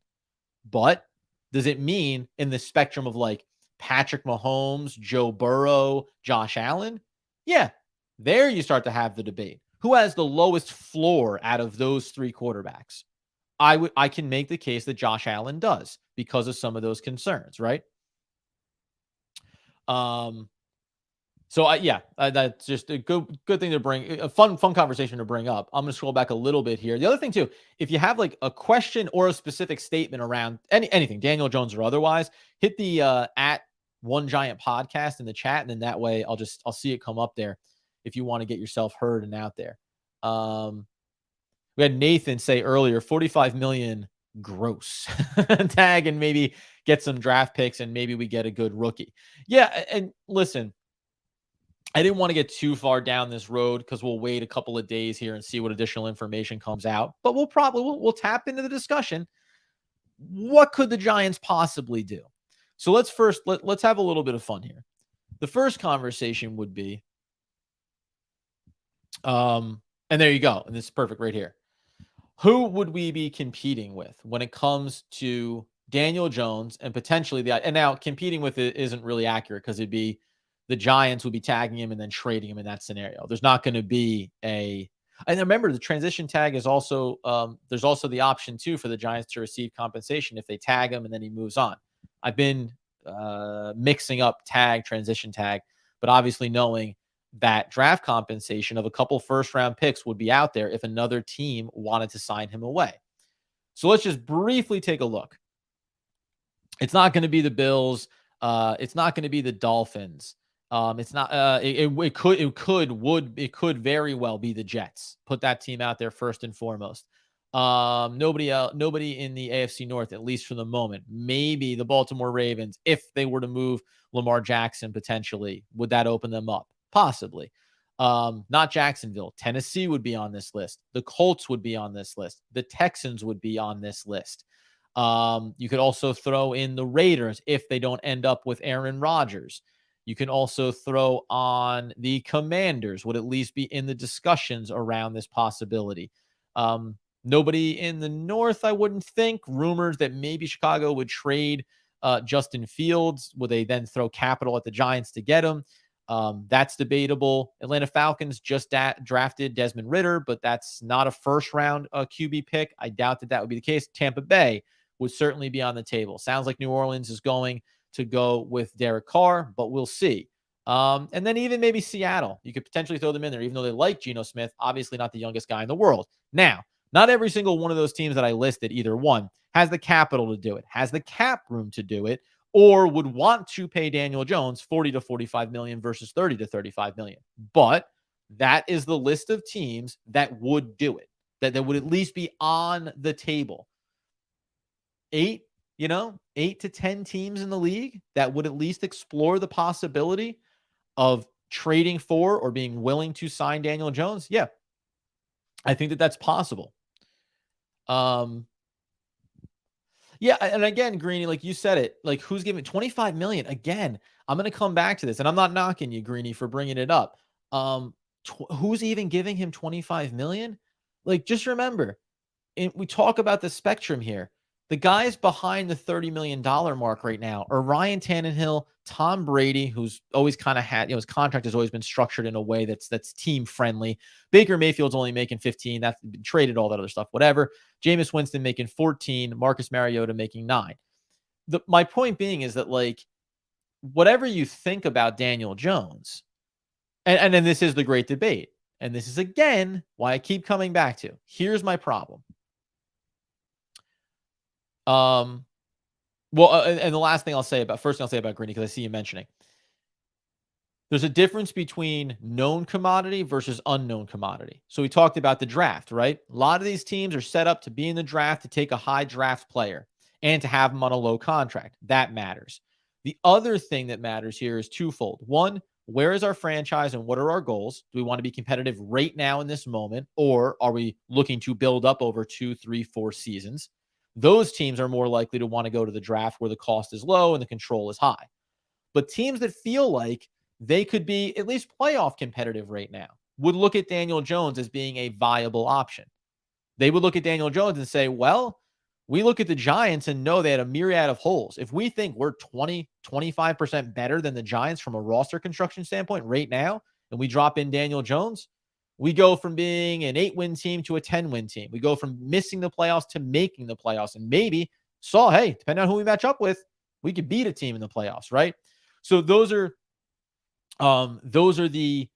Speaker 1: But does it mean in the spectrum of like Patrick Mahomes, Joe Burrow, Josh Allen? Yeah, there you start to have the debate. Who has the lowest floor out of those 3 quarterbacks? I can make the case that Josh Allen does because of some of those concerns, right? That's just a good thing to bring, a fun conversation to bring up. I'm going to scroll back a little bit here. The other thing too, if you have like a question or a specific statement around anything, Daniel Jones or otherwise, hit the at One Giant Podcast in the chat, and then that way I'll see it come up there if you want to get yourself heard and out there. We had Nathan say earlier, 45 million gross tag and maybe get some draft picks and maybe we get a good rookie. Yeah, and listen. I didn't want to get too far down this road because we'll wait a couple of days here and see what additional information comes out. But we'll tap into the discussion. What could the Giants possibly do? So let's have a little bit of fun here. The first conversation would be, and there you go, and this is perfect right here. Who would we be competing with when it comes to Daniel Jones and potentially and now competing with it isn't really accurate because it'd be the Giants would be tagging him and then trading him in that scenario. There's not going to be and remember the transition tag is also, there's also the option too for the Giants to receive compensation if they tag him and then he moves on. I've been mixing up transition tag, but obviously knowing that draft compensation of a couple first round picks would be out there if another team wanted to sign him away. So let's just briefly take a look. It's not going to be the Bills. It's not going to be the Dolphins. It's not. It could very well be the Jets. Put that team out there first and foremost. Nobody in the AFC North, at least for the moment. Maybe the Baltimore Ravens, if they were to move Lamar Jackson potentially, would that open them up? Possibly. Not Jacksonville. Tennessee would be on this list. The Colts would be on this list. The Texans would be on this list. You could also throw in the Raiders if they don't end up with Aaron Rodgers. You can also throw on the Commanders, would at least be in the discussions around this possibility. Nobody in the North, I wouldn't think. Rumors that maybe Chicago would trade Justin Fields. Would they then throw capital at the Giants to get him? That's debatable. Atlanta Falcons just drafted Desmond Ridder, but that's not a first-round QB pick. I doubt that would be the case. Tampa Bay would certainly be on the table. Sounds like New Orleans is going to go with Derek Carr, but we'll see. And then even maybe Seattle. You could potentially throw them in there, even though they like Geno Smith, obviously not the youngest guy in the world. Now, not every single one of those teams that I listed, either one, has the capital to do it, has the cap room to do it, or would want to pay Daniel Jones 40 to 45 million versus 30 to 35 million. But that is the list of teams that would do it, that would at least be on the table. 8 to 10 teams in the league that would at least explore the possibility of trading for or being willing to sign Daniel Jones. Yeah, I think that that's possible. Yeah, and again, Greeny, like you said it, like who's giving 25 million? Again, I'm going to come back to this, and I'm not knocking you, Greeny, for bringing it up. Who's even giving him 25 million? Like, just remember, we talk about the spectrum here. The guys behind the $30 million mark right now are Ryan Tannehill, Tom Brady, who's always kind of had, his contract has always been structured in a way that's team friendly. Baker Mayfield's only making 15. That's been traded, all that other stuff, whatever. Jameis Winston making 14. Marcus Mariota making 9. My point being is that, like, whatever you think about Daniel Jones, and then this is the great debate, and this is, again, why I keep coming back to. Here's my problem. And the last thing I'll say about Greeny, because I see you mentioning, there's a difference between known commodity versus unknown commodity. So we talked about the draft, right? A lot of these teams are set up to be in the draft to take a high draft player and to have them on a low contract. That matters. The other thing that matters here is twofold. One, where is our franchise and what are our goals? Do we want to be competitive right now in this moment, or are we looking to build up over 2, 3, 4 seasons? Those teams are more likely to want to go to the draft where the cost is low and the control is high. But teams that feel like they could be at least playoff competitive right now would look at Daniel Jones as being a viable option. They would look at Daniel Jones and say, well, we look at the Giants and know they had a myriad of holes. If we think we're 20, 25% better than the Giants from a roster construction standpoint right now, and we drop in Daniel Jones, we go from being an 8-win team to a 10-win team. We go from missing the playoffs to making the playoffs. And maybe hey, depending on who we match up with, we could beat a team in the playoffs, right? So those are the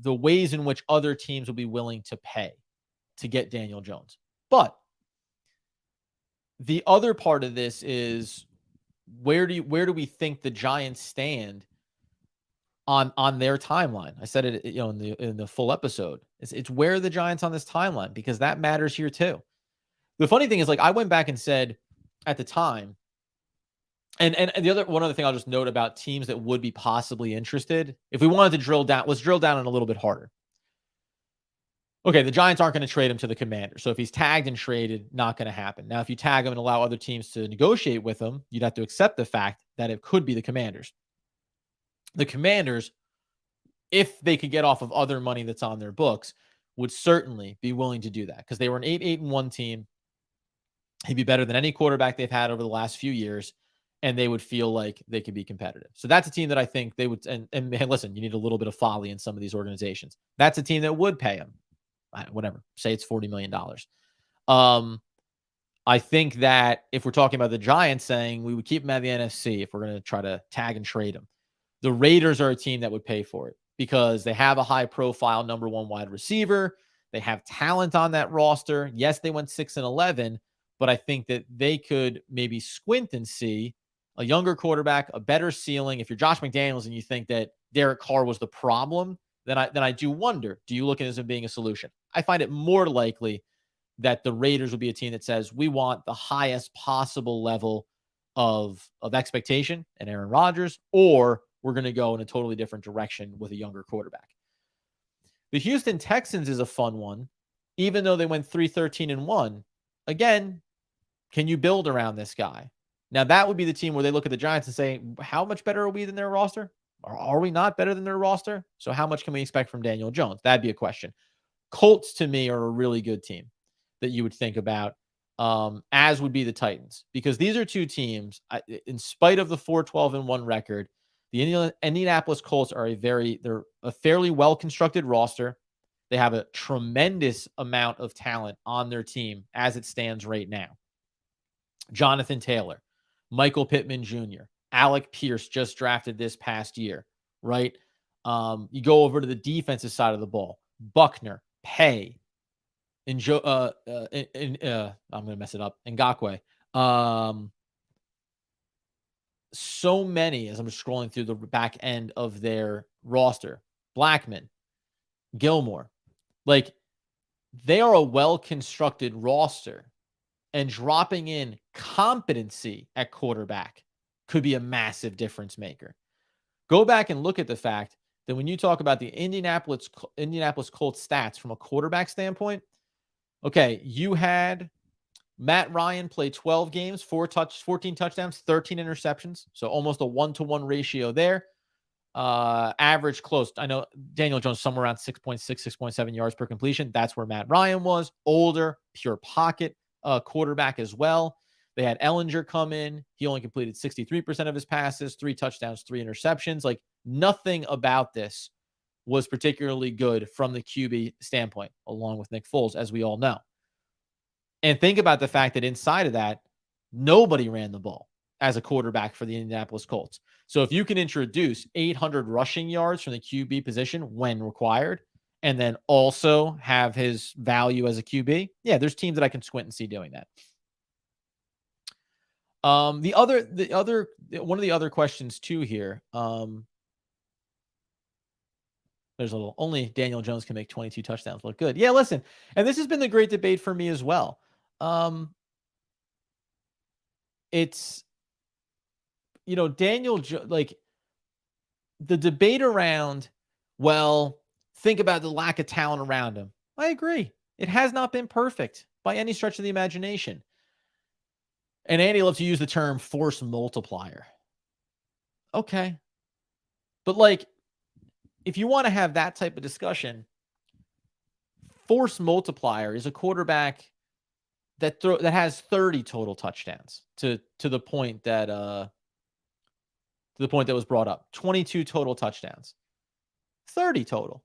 Speaker 1: ways in which other teams will be willing to pay to get Daniel Jones. But the other part of this is where do we think the Giants stand on their timeline? I said it, in the full episode. It's where are the Giants on this timeline, because that matters here too. The funny thing is, like, I went back and said at the time, And one other thing I'll just note about teams that would be possibly interested, if we wanted to drill down, let's drill down a little bit harder. Okay, the Giants aren't going to trade him to the Commanders. So if he's tagged and traded, not going to happen. Now, if you tag him and allow other teams to negotiate with him, you'd have to accept the fact that it could be the Commanders. The Commanders, if they could get off of other money that's on their books, would certainly be willing to do that because they were an 8-1 team. He'd be better than any quarterback they've had over the last few years, and they would feel like they could be competitive. So that's a team that I think they would. And listen, you need a little bit of folly in some of these organizations. That's a team that would pay him, whatever. Say it's $40 million. I think that if we're talking about the Giants saying we would keep him out of the NFC if we're going to try to tag and trade him, the Raiders are a team that would pay for it because they have a high-profile number one wide receiver. They have talent on that roster. Yes, they went 6-11, but I think that they could maybe squint and see a younger quarterback, a better ceiling. If you're Josh McDaniels and you think that Derek Carr was the problem, then I do wonder, do you look at this as being a solution? I find it more likely that the Raiders would be a team that says we want the highest possible level of expectation in Aaron Rodgers, or we're going to go in a totally different direction with a younger quarterback. The Houston Texans is a fun one, even though they went 3-13-1. Again, can you build around this guy? Now, that would be the team where they look at the Giants and say, how much better are we than their roster? Or are we not better than their roster? So how much can we expect from Daniel Jones? That'd be a question. Colts, to me, are a really good team that you would think about, as would be the Titans. Because these are two teams, in spite of the 4-12-1 record, the Indianapolis Colts are they're a fairly well-constructed roster. They have a tremendous amount of talent on their team as it stands right now. Jonathan Taylor, Michael Pittman Jr., Alec Pierce just drafted this past year, right? You go over to the defensive side of the ball. Buckner, Pay, I'm going to mess it up. Ngakoue. So many, as I'm just scrolling through the back end of their roster. Blackman, Gilmore. Like, they are a well-constructed roster, and dropping in competency at quarterback could be a massive difference maker. Go back and look at the fact that when you talk about the Indianapolis Colts stats from a quarterback standpoint, okay, you had Matt Ryan play 12 games, 14 touchdowns, 13 interceptions. So almost a 1-to-1 ratio there. Average close. I know Daniel Jones somewhere around 6.6, 6.7 yards per completion. That's where Matt Ryan was. Older, pure pocket quarterback as well. They had Ellinger come in. He only completed 63% of his passes, 3 touchdowns, 3 interceptions. Like, nothing about this was particularly good from the QB standpoint, along with Nick Foles, as we all know. And think about the fact that inside of that, nobody ran the ball as a quarterback for the Indianapolis Colts. So if you can introduce 800 rushing yards from the QB position when required, and then also have his value as a QB, yeah, there's teams that I can squint and see doing that. One of the other questions too here. There's a little, only Daniel Jones can make 22 touchdowns look good. Yeah, listen, and this has been the great debate for me as well. It's, Daniel, like, the debate around, well, think about the lack of talent around him. I agree. It has not been perfect by any stretch of the imagination. And Andy loves to use the term force multiplier. Okay. But, like, if you want to have that type of discussion, force multiplier is a quarterback that has 30 total touchdowns to the point that was brought up. 22 total touchdowns. 30 total.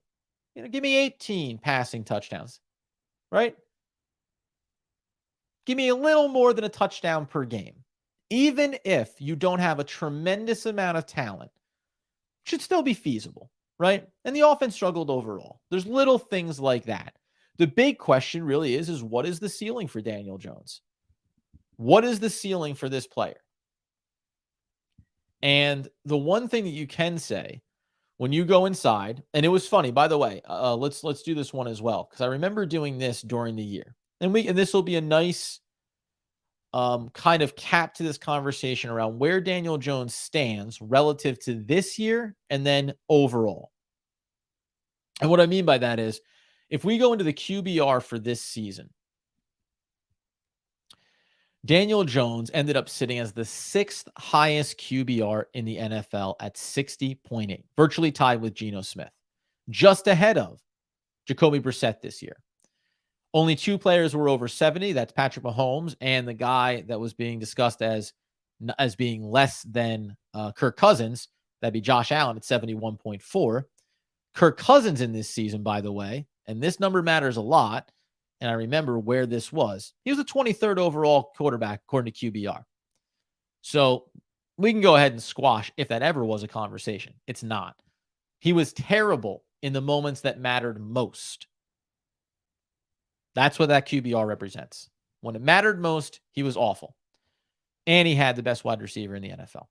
Speaker 1: Give me 18 passing touchdowns, right? Give me a little more than a touchdown per game. Even if you don't have a tremendous amount of talent, should still be feasible, right? And the offense struggled overall. There's little things like that. The big question really is what is the ceiling for Daniel Jones? What is the ceiling for this player? And the one thing that you can say when you go inside, and it was funny, by the way, let's do this one as well, because I remember doing this during the year. And this will be a nice kind of cap to this conversation around where Daniel Jones stands relative to this year and then overall. And what I mean by that is, if we go into the QBR for this season, Daniel Jones ended up sitting as the 6th highest QBR in the NFL at 60.8, virtually tied with Geno Smith, just ahead of Jacoby Brissett this year. Only 2 players were over 70. That's Patrick Mahomes and the guy that was being discussed as being less than Kirk Cousins. That'd be Josh Allen at 71.4. Kirk Cousins in this season, by the way, and this number matters a lot, and I remember where this was. He was the 23rd overall quarterback, according to QBR. So we can go ahead and squash if that ever was a conversation. It's not. He was terrible in the moments that mattered most. That's what that QBR represents. When it mattered most, he was awful. And he had the best wide receiver in the NFL.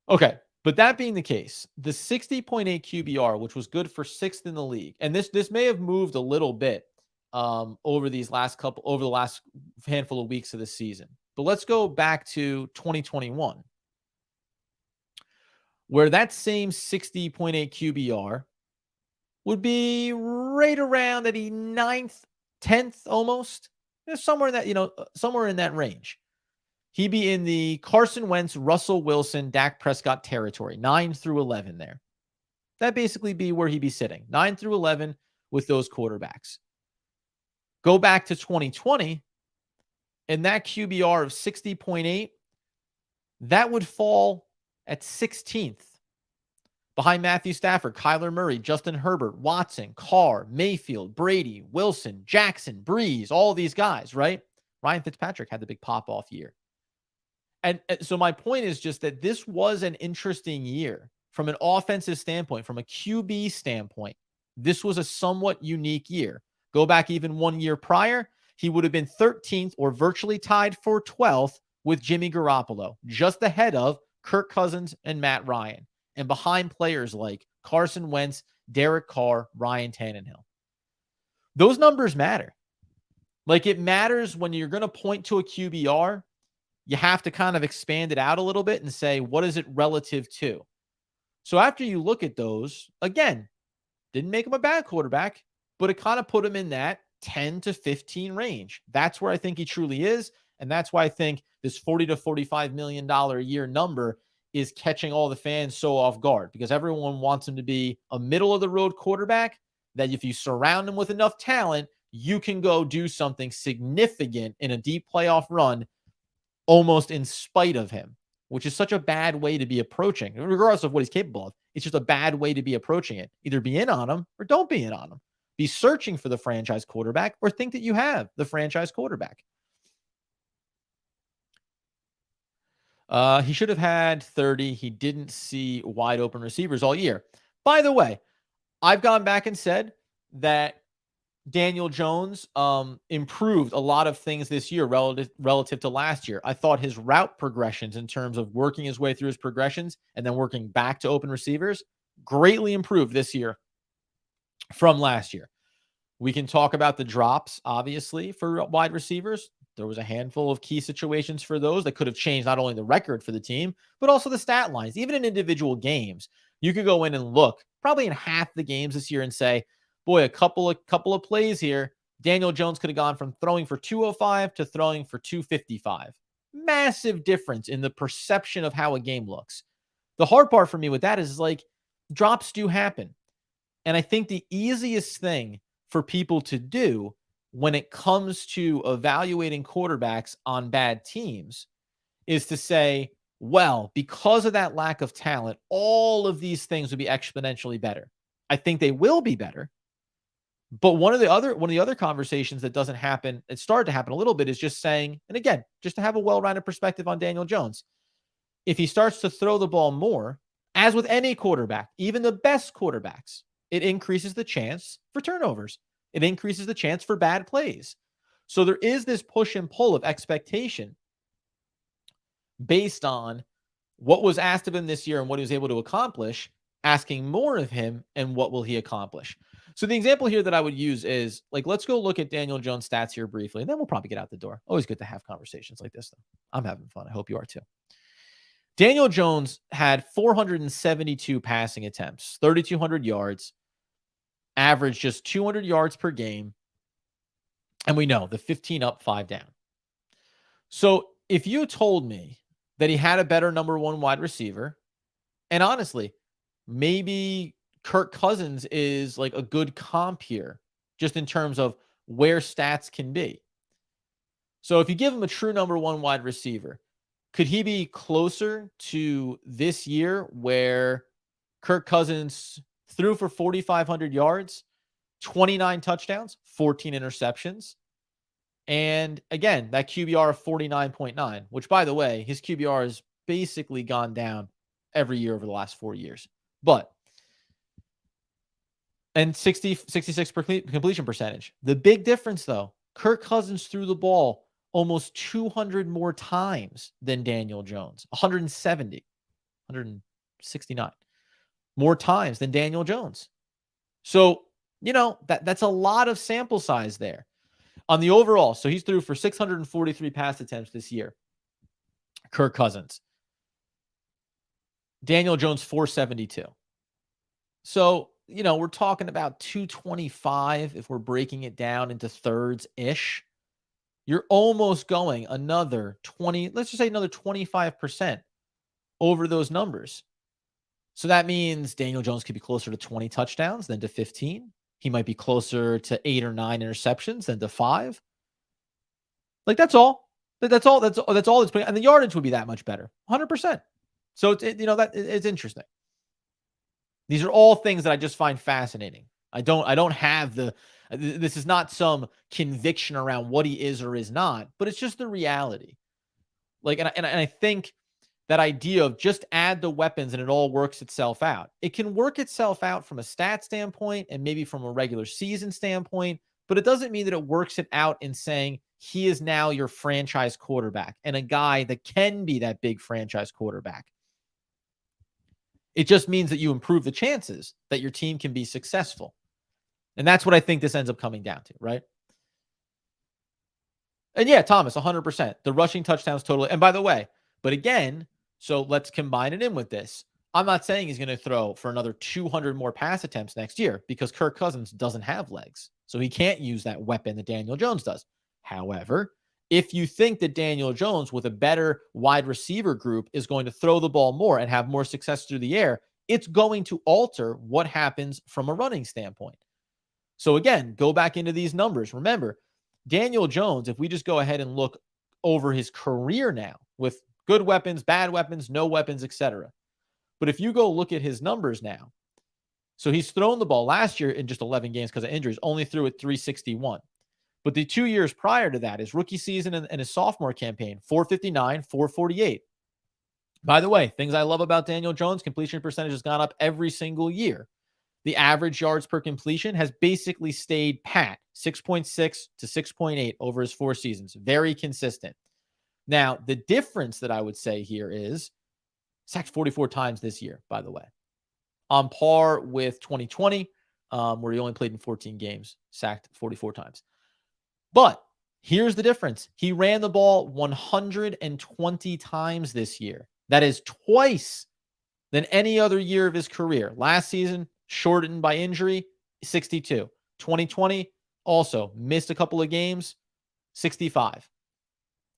Speaker 1: Okay, but that being the case, the 60.8 QBR, which was good for 6th in the league, and this may have moved a little bit over the last handful of weeks of the season. But let's go back to 2021, where that same 60.8 QBR would be right around that 9th, 10th almost. Somewhere in that range. He'd be in the Carson Wentz, Russell Wilson, Dak Prescott territory, 9 through 11 there. That'd basically be where he'd be sitting, 9 through 11 with those quarterbacks. Go back to 2020, and that QBR of 60.8, that would fall at 16th. Behind Matthew Stafford, Kyler Murray, Justin Herbert, Watson, Carr, Mayfield, Brady, Wilson, Jackson, Breeze, all these guys, right? Ryan Fitzpatrick had the big pop-off year. And so my point is just that this was an interesting year from an offensive standpoint, from a QB standpoint. This was a somewhat unique year. Go back even 1 year prior, he would have been 13th or virtually tied for 12th with Jimmy Garoppolo, just ahead of Kirk Cousins and Matt Ryan, and behind players like Carson Wentz, Derek Carr, Ryan Tannehill. Those numbers matter. Like, it matters when you're going to point to a QBR. You have to kind of expand it out a little bit and say, what is it relative to? So after you look at those, again, didn't make him a bad quarterback, but it kind of put him in that 10 to 15 range. That's where I think he truly is. And that's why I think this $40 to $45 million a year number is catching all the fans so off guard, because everyone wants him to be a middle of the road quarterback that if you surround him with enough talent, you can go do something significant in a deep playoff run almost in spite of him, which is such a bad way to be approaching, regardless of what he's capable of. It's just a bad way to be approaching it. Either be in on him or don't be in on him. Be searching for the franchise quarterback or think that you have the franchise quarterback. He should have had 30. He didn't see wide open receivers all year. By the way, I've gone back and said that Daniel Jones improved a lot of things this year relative to last year. I thought his route progressions in terms of working his way through his progressions and then working back to open receivers greatly improved this year from last year. We can talk about the drops, obviously, for wide receivers. There was a handful of key situations for those that could have changed not only the record for the team, but also the stat lines. Even in individual games, you could go in and look probably in half the games this year and say, boy, a couple of plays here, Daniel Jones could have gone from throwing for 205 to throwing for 255. Massive difference in the perception of how a game looks. The hard part for me with that is, like, drops do happen. And I think the easiest thing for people to do when it comes to evaluating quarterbacks on bad teams is to say, well, because of that lack of talent, all of these things would be exponentially better. I think they will be better. But one of the other conversations that doesn't happen, it started to happen a little bit, is just saying, and again, just to have a well-rounded perspective on Daniel Jones, if he starts to throw the ball more, as with any quarterback, even the best quarterbacks, it increases the chance for turnovers. It increases the chance for bad plays. So there is this push and pull of expectation based on what was asked of him this year and what he was able to accomplish, asking more of him and what will he accomplish. So the example here that I would use is like, let's go look at Daniel Jones' stats here briefly, and then we'll probably get out the door. Always good to have conversations like this, though. I'm having fun. I hope you are too. Daniel Jones had 472 passing attempts, 3,200 yards, averaged just 200 yards per game. And we know the 15 up, 5 down. So if you told me that he had a better number one wide receiver, and honestly, maybe Kirk Cousins is like a good comp here, just in terms of where stats can be. So if you give him a true number one wide receiver, could he be closer to this year where Kirk Cousins threw for 4,500 yards, 29 touchdowns, 14 interceptions? And again, that QBR of 49.9, which by the way, his QBR has basically gone down every year over the last 4 years. But, and 66 completion percentage. The big difference though, Kirk Cousins threw the ball almost 200 more times than Daniel Jones, 170, 169 more times than Daniel Jones. So, that's a lot of sample size there. On the overall, so he's threw for 643 pass attempts this year. Kirk Cousins. Daniel Jones, 472. So, we're talking about 225 if we're breaking it down into thirds-ish. You're almost going another 20, let's just say another 25% over those numbers. So that means Daniel Jones could be closer to 20 touchdowns than to 15. He might be closer to 8 or 9 interceptions than to 5. Like that's all. That's all. That's all that's putting, and the yardage would be that much better, 100%. So it's interesting. These are all things that I just find fascinating. I don't have this is not some conviction around what he is or is not, but it's just the reality. Like, and I think that idea of just add the weapons and it all works itself out. It can work itself out from a stat standpoint and maybe from a regular season standpoint, but it doesn't mean that it works it out in saying he is now your franchise quarterback and a guy that can be that big franchise quarterback. It just means that you improve the chances that your team can be successful. And that's what I think this ends up coming down to, right? And yeah, Thomas, 100%. The rushing touchdowns totally. And by the way, but again, so let's combine it in with this. I'm not saying he's going to throw for another 200 more pass attempts next year because Kirk Cousins doesn't have legs. So he can't use that weapon that Daniel Jones does. However, if you think that Daniel Jones with a better wide receiver group is going to throw the ball more and have more success through the air, it's going to alter what happens from a running standpoint. So again, go back into these numbers. Remember, Daniel Jones, if we just go ahead and look over his career now with good weapons, bad weapons, no weapons, etc. But if you go look at his numbers now, so he's thrown the ball last year in just 11 games because of injuries, only threw it 361. But the 2 years prior to that, his rookie season and his sophomore campaign, 459, 448. By the way, things I love about Daniel Jones, completion percentage has gone up every single year. The average yards per completion has basically stayed pat, 6.6 to 6.8 over his 4 seasons. Very consistent. Now, the difference that I would say here is sacked 44 times this year, by the way. On par with 2020, where he only played in 14 games, sacked 44 times. But here's the difference. He ran the ball 120 times this year. That is twice than any other year of his career. Last season, shortened by injury, 62. 2020, also missed a couple of games, 65.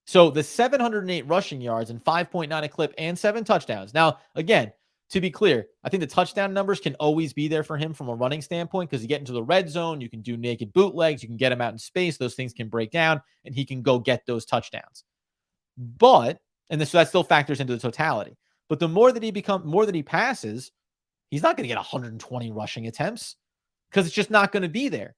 Speaker 1: So the 708 rushing yards and 5.9 a clip and 7 touchdowns. Now, again, to be clear, I think the touchdown numbers can always be there for him from a running standpoint because you get into the red zone, you can do naked bootlegs, you can get him out in space, those things can break down, and he can go get those touchdowns. But, and so that still factors into the totality. But the more that he passes, he's not going to get 120 rushing attempts because it's just not going to be there.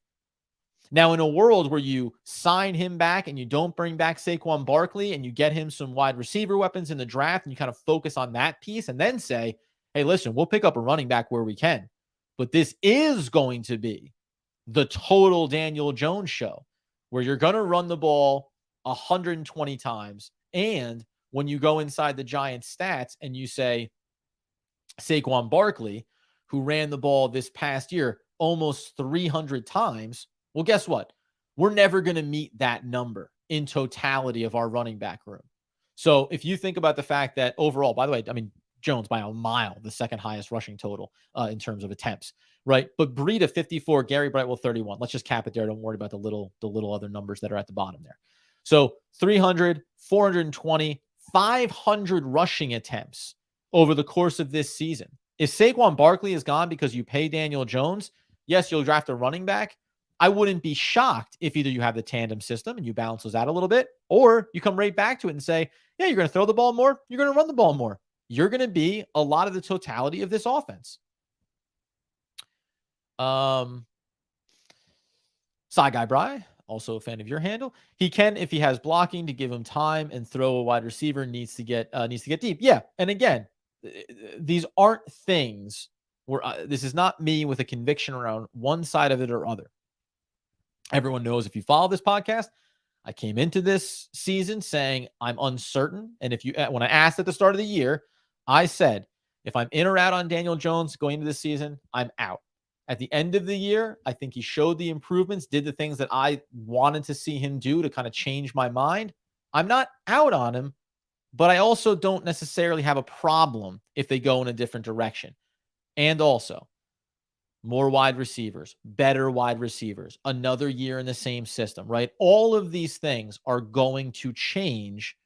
Speaker 1: Now, in a world where you sign him back and you don't bring back Saquon Barkley and you get him some wide receiver weapons in the draft and you kind of focus on that piece and then say, hey, listen, we'll pick up a running back where we can. But this is going to be the total Daniel Jones show where you're going to run the ball 120 times. And when you go inside the Giants stats and you say Saquon Barkley, who ran the ball this past year almost 300 times. Well, guess what? We're never going to meet that number in totality of our running back room. So if you think about the fact that overall, by the way, I mean, Jones by a mile, the second highest rushing total in terms of attempts, right? But Breida 54, Gary Brightwell 31. Let's just cap it there. Don't worry about the little other numbers that are at the bottom there. So 300, 420, 500 rushing attempts over the course of this season. If Saquon Barkley is gone because you pay Daniel Jones, yes, you'll draft a running back. I wouldn't be shocked if either you have the tandem system and you balance those out a little bit, or you come right back to it and say, yeah, you're going to throw the ball more. You're going to run the ball more. You're going to be a lot of the totality of this offense. Side Guy Bry, also a fan of your handle. He can, if he has blocking, to give him time and throw a wide receiver, needs to get deep. Yeah. And again, these aren't things where this is not me with a conviction around one side of it or other. Everyone knows, if you follow this podcast, I came into this season saying I'm uncertain. And when I asked at the start of the year, I said, if I'm in or out on Daniel Jones going into this season, I'm out. At the end of the year, I think he showed the improvements, did the things that I wanted to see him do to kind of change my mind. I'm not out on him, but I also don't necessarily have a problem if they go in a different direction. And also, more wide receivers, better wide receivers, another year in the same system, right? All of these things are going to change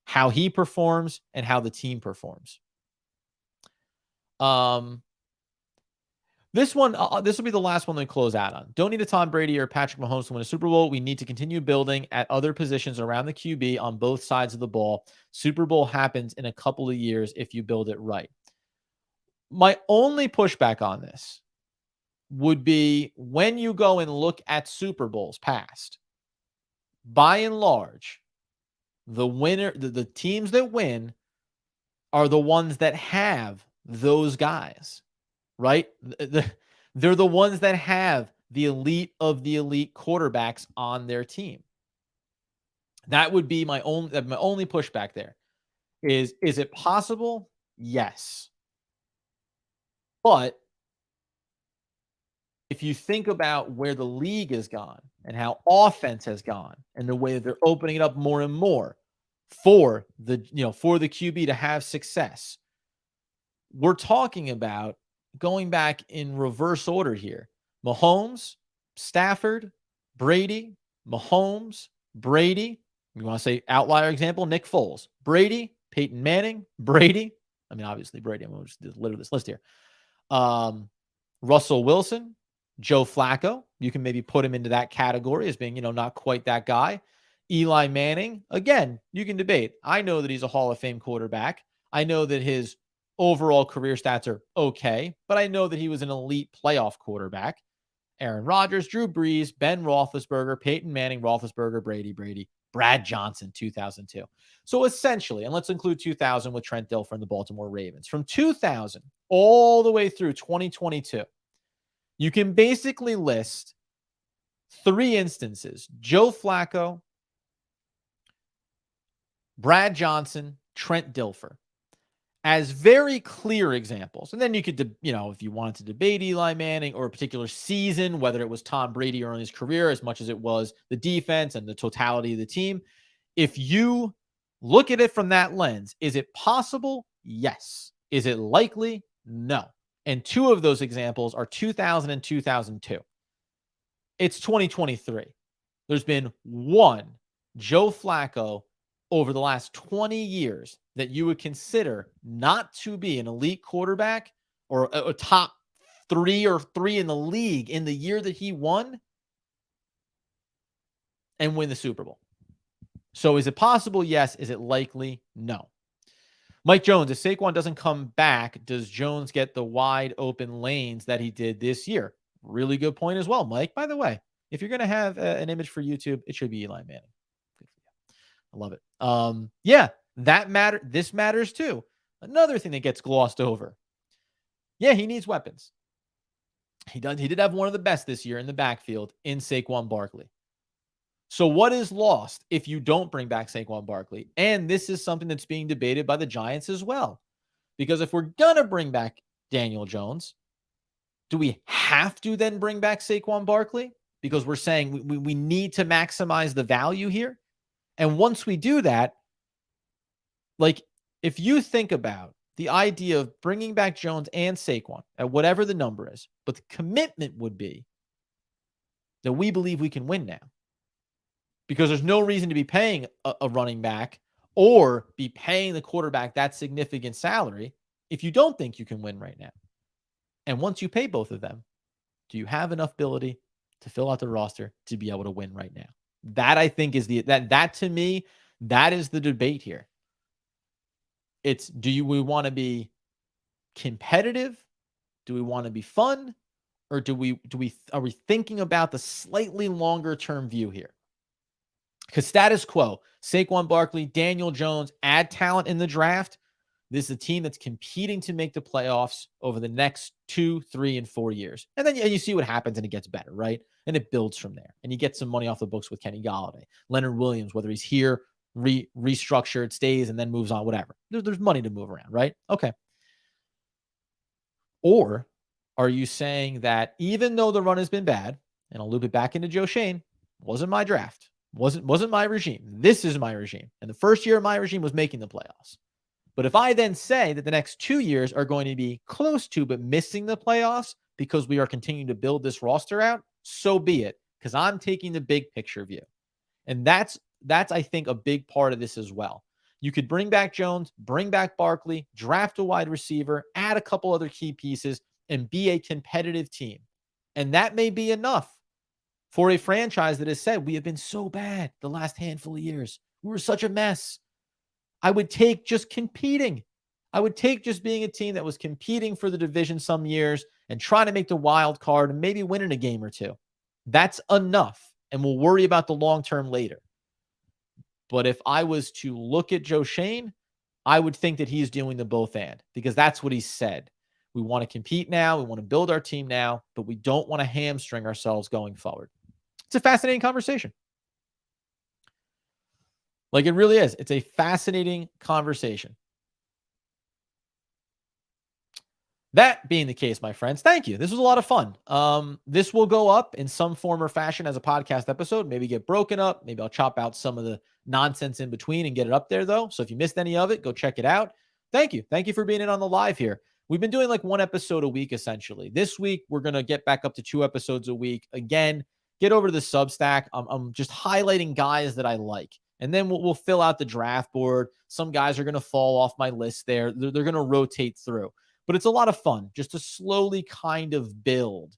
Speaker 1: how he performs and how the team performs. This one, this will be the last one we close out on. Don't need a Tom Brady or Patrick Mahomes to win a Super Bowl. We need to continue building at other positions around the QB on both sides of the ball. Super Bowl happens in a couple of years if you build it right. My only pushback on this would be, when you go and look at Super Bowls past, by and large, the winner, the teams that win are the ones that have those guys, right? They're the ones that have the elite of the elite quarterbacks on their team. That would be my only pushback there. Is it possible? Yes. But if you think about where the league has gone and how offense has gone and the way that they're opening it up more and more for the QB to have success, we're talking about going back in reverse order here. Mahomes, Stafford, Brady, Mahomes, Brady. You want to say outlier example, Nick Foles, Brady, Peyton Manning, Brady. I mean, obviously Brady. I'm going to just litter this list here. Russell Wilson, Joe Flacco. You can maybe put him into that category as being, not quite that guy. Eli Manning. Again, you can debate. I know that he's a Hall of Fame quarterback. I know that his overall career stats are okay, but I know that he was an elite playoff quarterback. Aaron Rodgers, Drew Brees, Ben Roethlisberger, Peyton Manning, Roethlisberger, Brady, Brad Johnson, 2002. So essentially, and let's include 2000 with Trent Dilfer and the Baltimore Ravens, from 2000 all the way through 2022, you can basically list 3 instances: Joe Flacco, Brad Johnson, Trent Dilfer, as very clear examples. And then you could, if you wanted to debate Eli Manning or a particular season, whether it was Tom Brady or in his career, as much as it was the defense and the totality of the team. If you look at it from that lens, is it possible? Yes. Is it likely? No. And 2 of those examples are 2000 and 2002. It's 2023. There's been 1 Joe Flacco over the last 20 years that you would consider not to be an elite quarterback or a top 3 or 3 in the league in the year that he won and win the Super Bowl. So is it possible? Yes. Is it likely? No. Mike Jones, if Saquon doesn't come back, does Jones get the wide open lanes that he did this year? Really good point as well, Mike. By the way, if you're going to have an image for YouTube, it should be Eli Manning. I love it. Yeah, that matter. This matters too. Another thing that gets glossed over. Yeah, he needs weapons. He did have one of the best this year in the backfield in Saquon Barkley. So what is lost if you don't bring back Saquon Barkley? And this is something that's being debated by the Giants as well. Because if we're going to bring back Daniel Jones, Do we have to then bring back Saquon Barkley? Because we're saying we need to maximize the value here. And once we do that, like if you think about the idea of bringing back Jones and Saquon at whatever the number is, but the commitment would be that we believe we can win now. Because there's no reason to be paying a running back or be paying the quarterback that significant salary if you don't think you can win right now. And once you pay both of them, do you have enough ability to fill out the roster to be able to win right now? That I think is that to me, that is the debate here. It's we want to be competitive? Do we want to be fun? Or are we thinking about the slightly longer term view here? Because status quo, Saquon Barkley, Daniel Jones, add talent in the draft. This is a team that's competing to make the playoffs over the next 2, 3, and 4 years. And then you see what happens and it gets better, right? And it builds from there. And you get some money off the books with Kenny Golladay, Leonard Williams, whether he's here, restructured, stays, and then moves on, whatever. There's money to move around, right? Okay. Or are you saying that even though the run has been bad, and I'll loop it back into Joe Schoen, wasn't my draft, wasn't my regime. This is my regime. And the first year of my regime was making the playoffs. But if I then say that the next 2 years are going to be close to, but missing the playoffs because we are continuing to build this roster out, so be it. Because I'm taking the big picture view. And that's, I think, a big part of this as well. You could bring back Jones, bring back Barkley, draft a wide receiver, add a couple other key pieces, and be a competitive team. And that may be enough for a franchise that has said, we have been so bad the last handful of years. We were such a mess. I would take just competing. I would take just being a team that was competing for the division some years and trying to make the wild card and maybe winning a game or two. That's enough. And we'll worry about the long term later. But if I was to look at Joe Schoen, I would think that he's doing the both and, because that's what he said. We want to compete now. We want to build our team now, but we don't want to hamstring ourselves going forward. It's a fascinating conversation. Like it really is. It's a fascinating conversation. That being the case, my friends, thank you. This was a lot of fun. This will go up in some form or fashion as a podcast episode, maybe get broken up. Maybe I'll chop out some of the nonsense in between and get it up there though. So if you missed any of it, go check it out. Thank you. Thank you for being in on the live here. We've been doing like one episode a week, essentially. This week, we're going to get back up to 2 episodes a week. Again, get over to the Substack. I'm just highlighting guys that I like. And then we'll fill out the draft board. Some guys are going to fall off my list there. They're going to rotate through. But it's a lot of fun just to slowly kind of build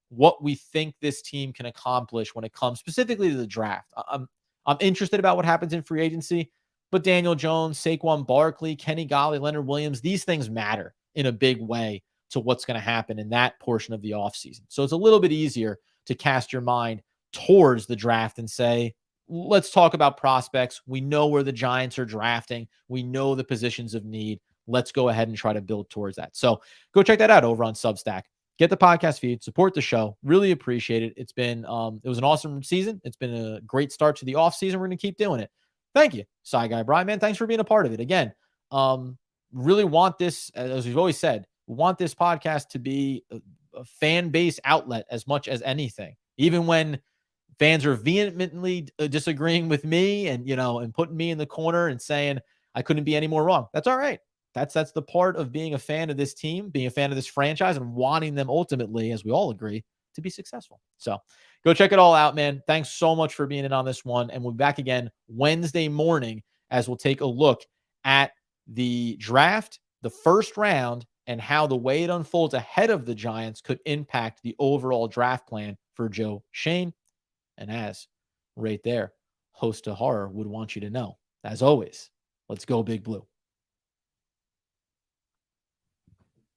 Speaker 1: what we think this team can accomplish when it comes specifically to the draft. I'm interested about what happens in free agency, but Daniel Jones, Saquon Barkley, Kenny Golladay, Leonard Williams, these things matter in a big way to what's going to happen in that portion of the offseason. So it's a little bit easier to cast your mind towards the draft and say, let's talk about prospects. We know where the Giants are drafting. We know the positions of need. Let's go ahead and try to build towards that. So go check that out over on Substack. Get the podcast feed, support the show. Really appreciate it. It's been, it was an awesome season. It's been a great start to the off season. We're going to keep doing it. Thank you, Sci Guy Brian, man. Thanks for being a part of it. Again, really want this, as we've always said, want this podcast to be a fan base outlet as much as anything, even when fans are vehemently disagreeing with me and, and putting me in the corner and saying I couldn't be any more wrong. That's all right. That's the part of being a fan of this team, being a fan of this franchise, and wanting them ultimately, as we all agree, to be successful. So go check it all out, man. Thanks so much for being in on this one. And we'll be back again Wednesday morning as we'll take a look at the draft, the first round, and how the way it unfolds ahead of the Giants could impact the overall draft plan for Joe Schoen. And as right there, host of horror would want you to know, as always, let's go Big Blue.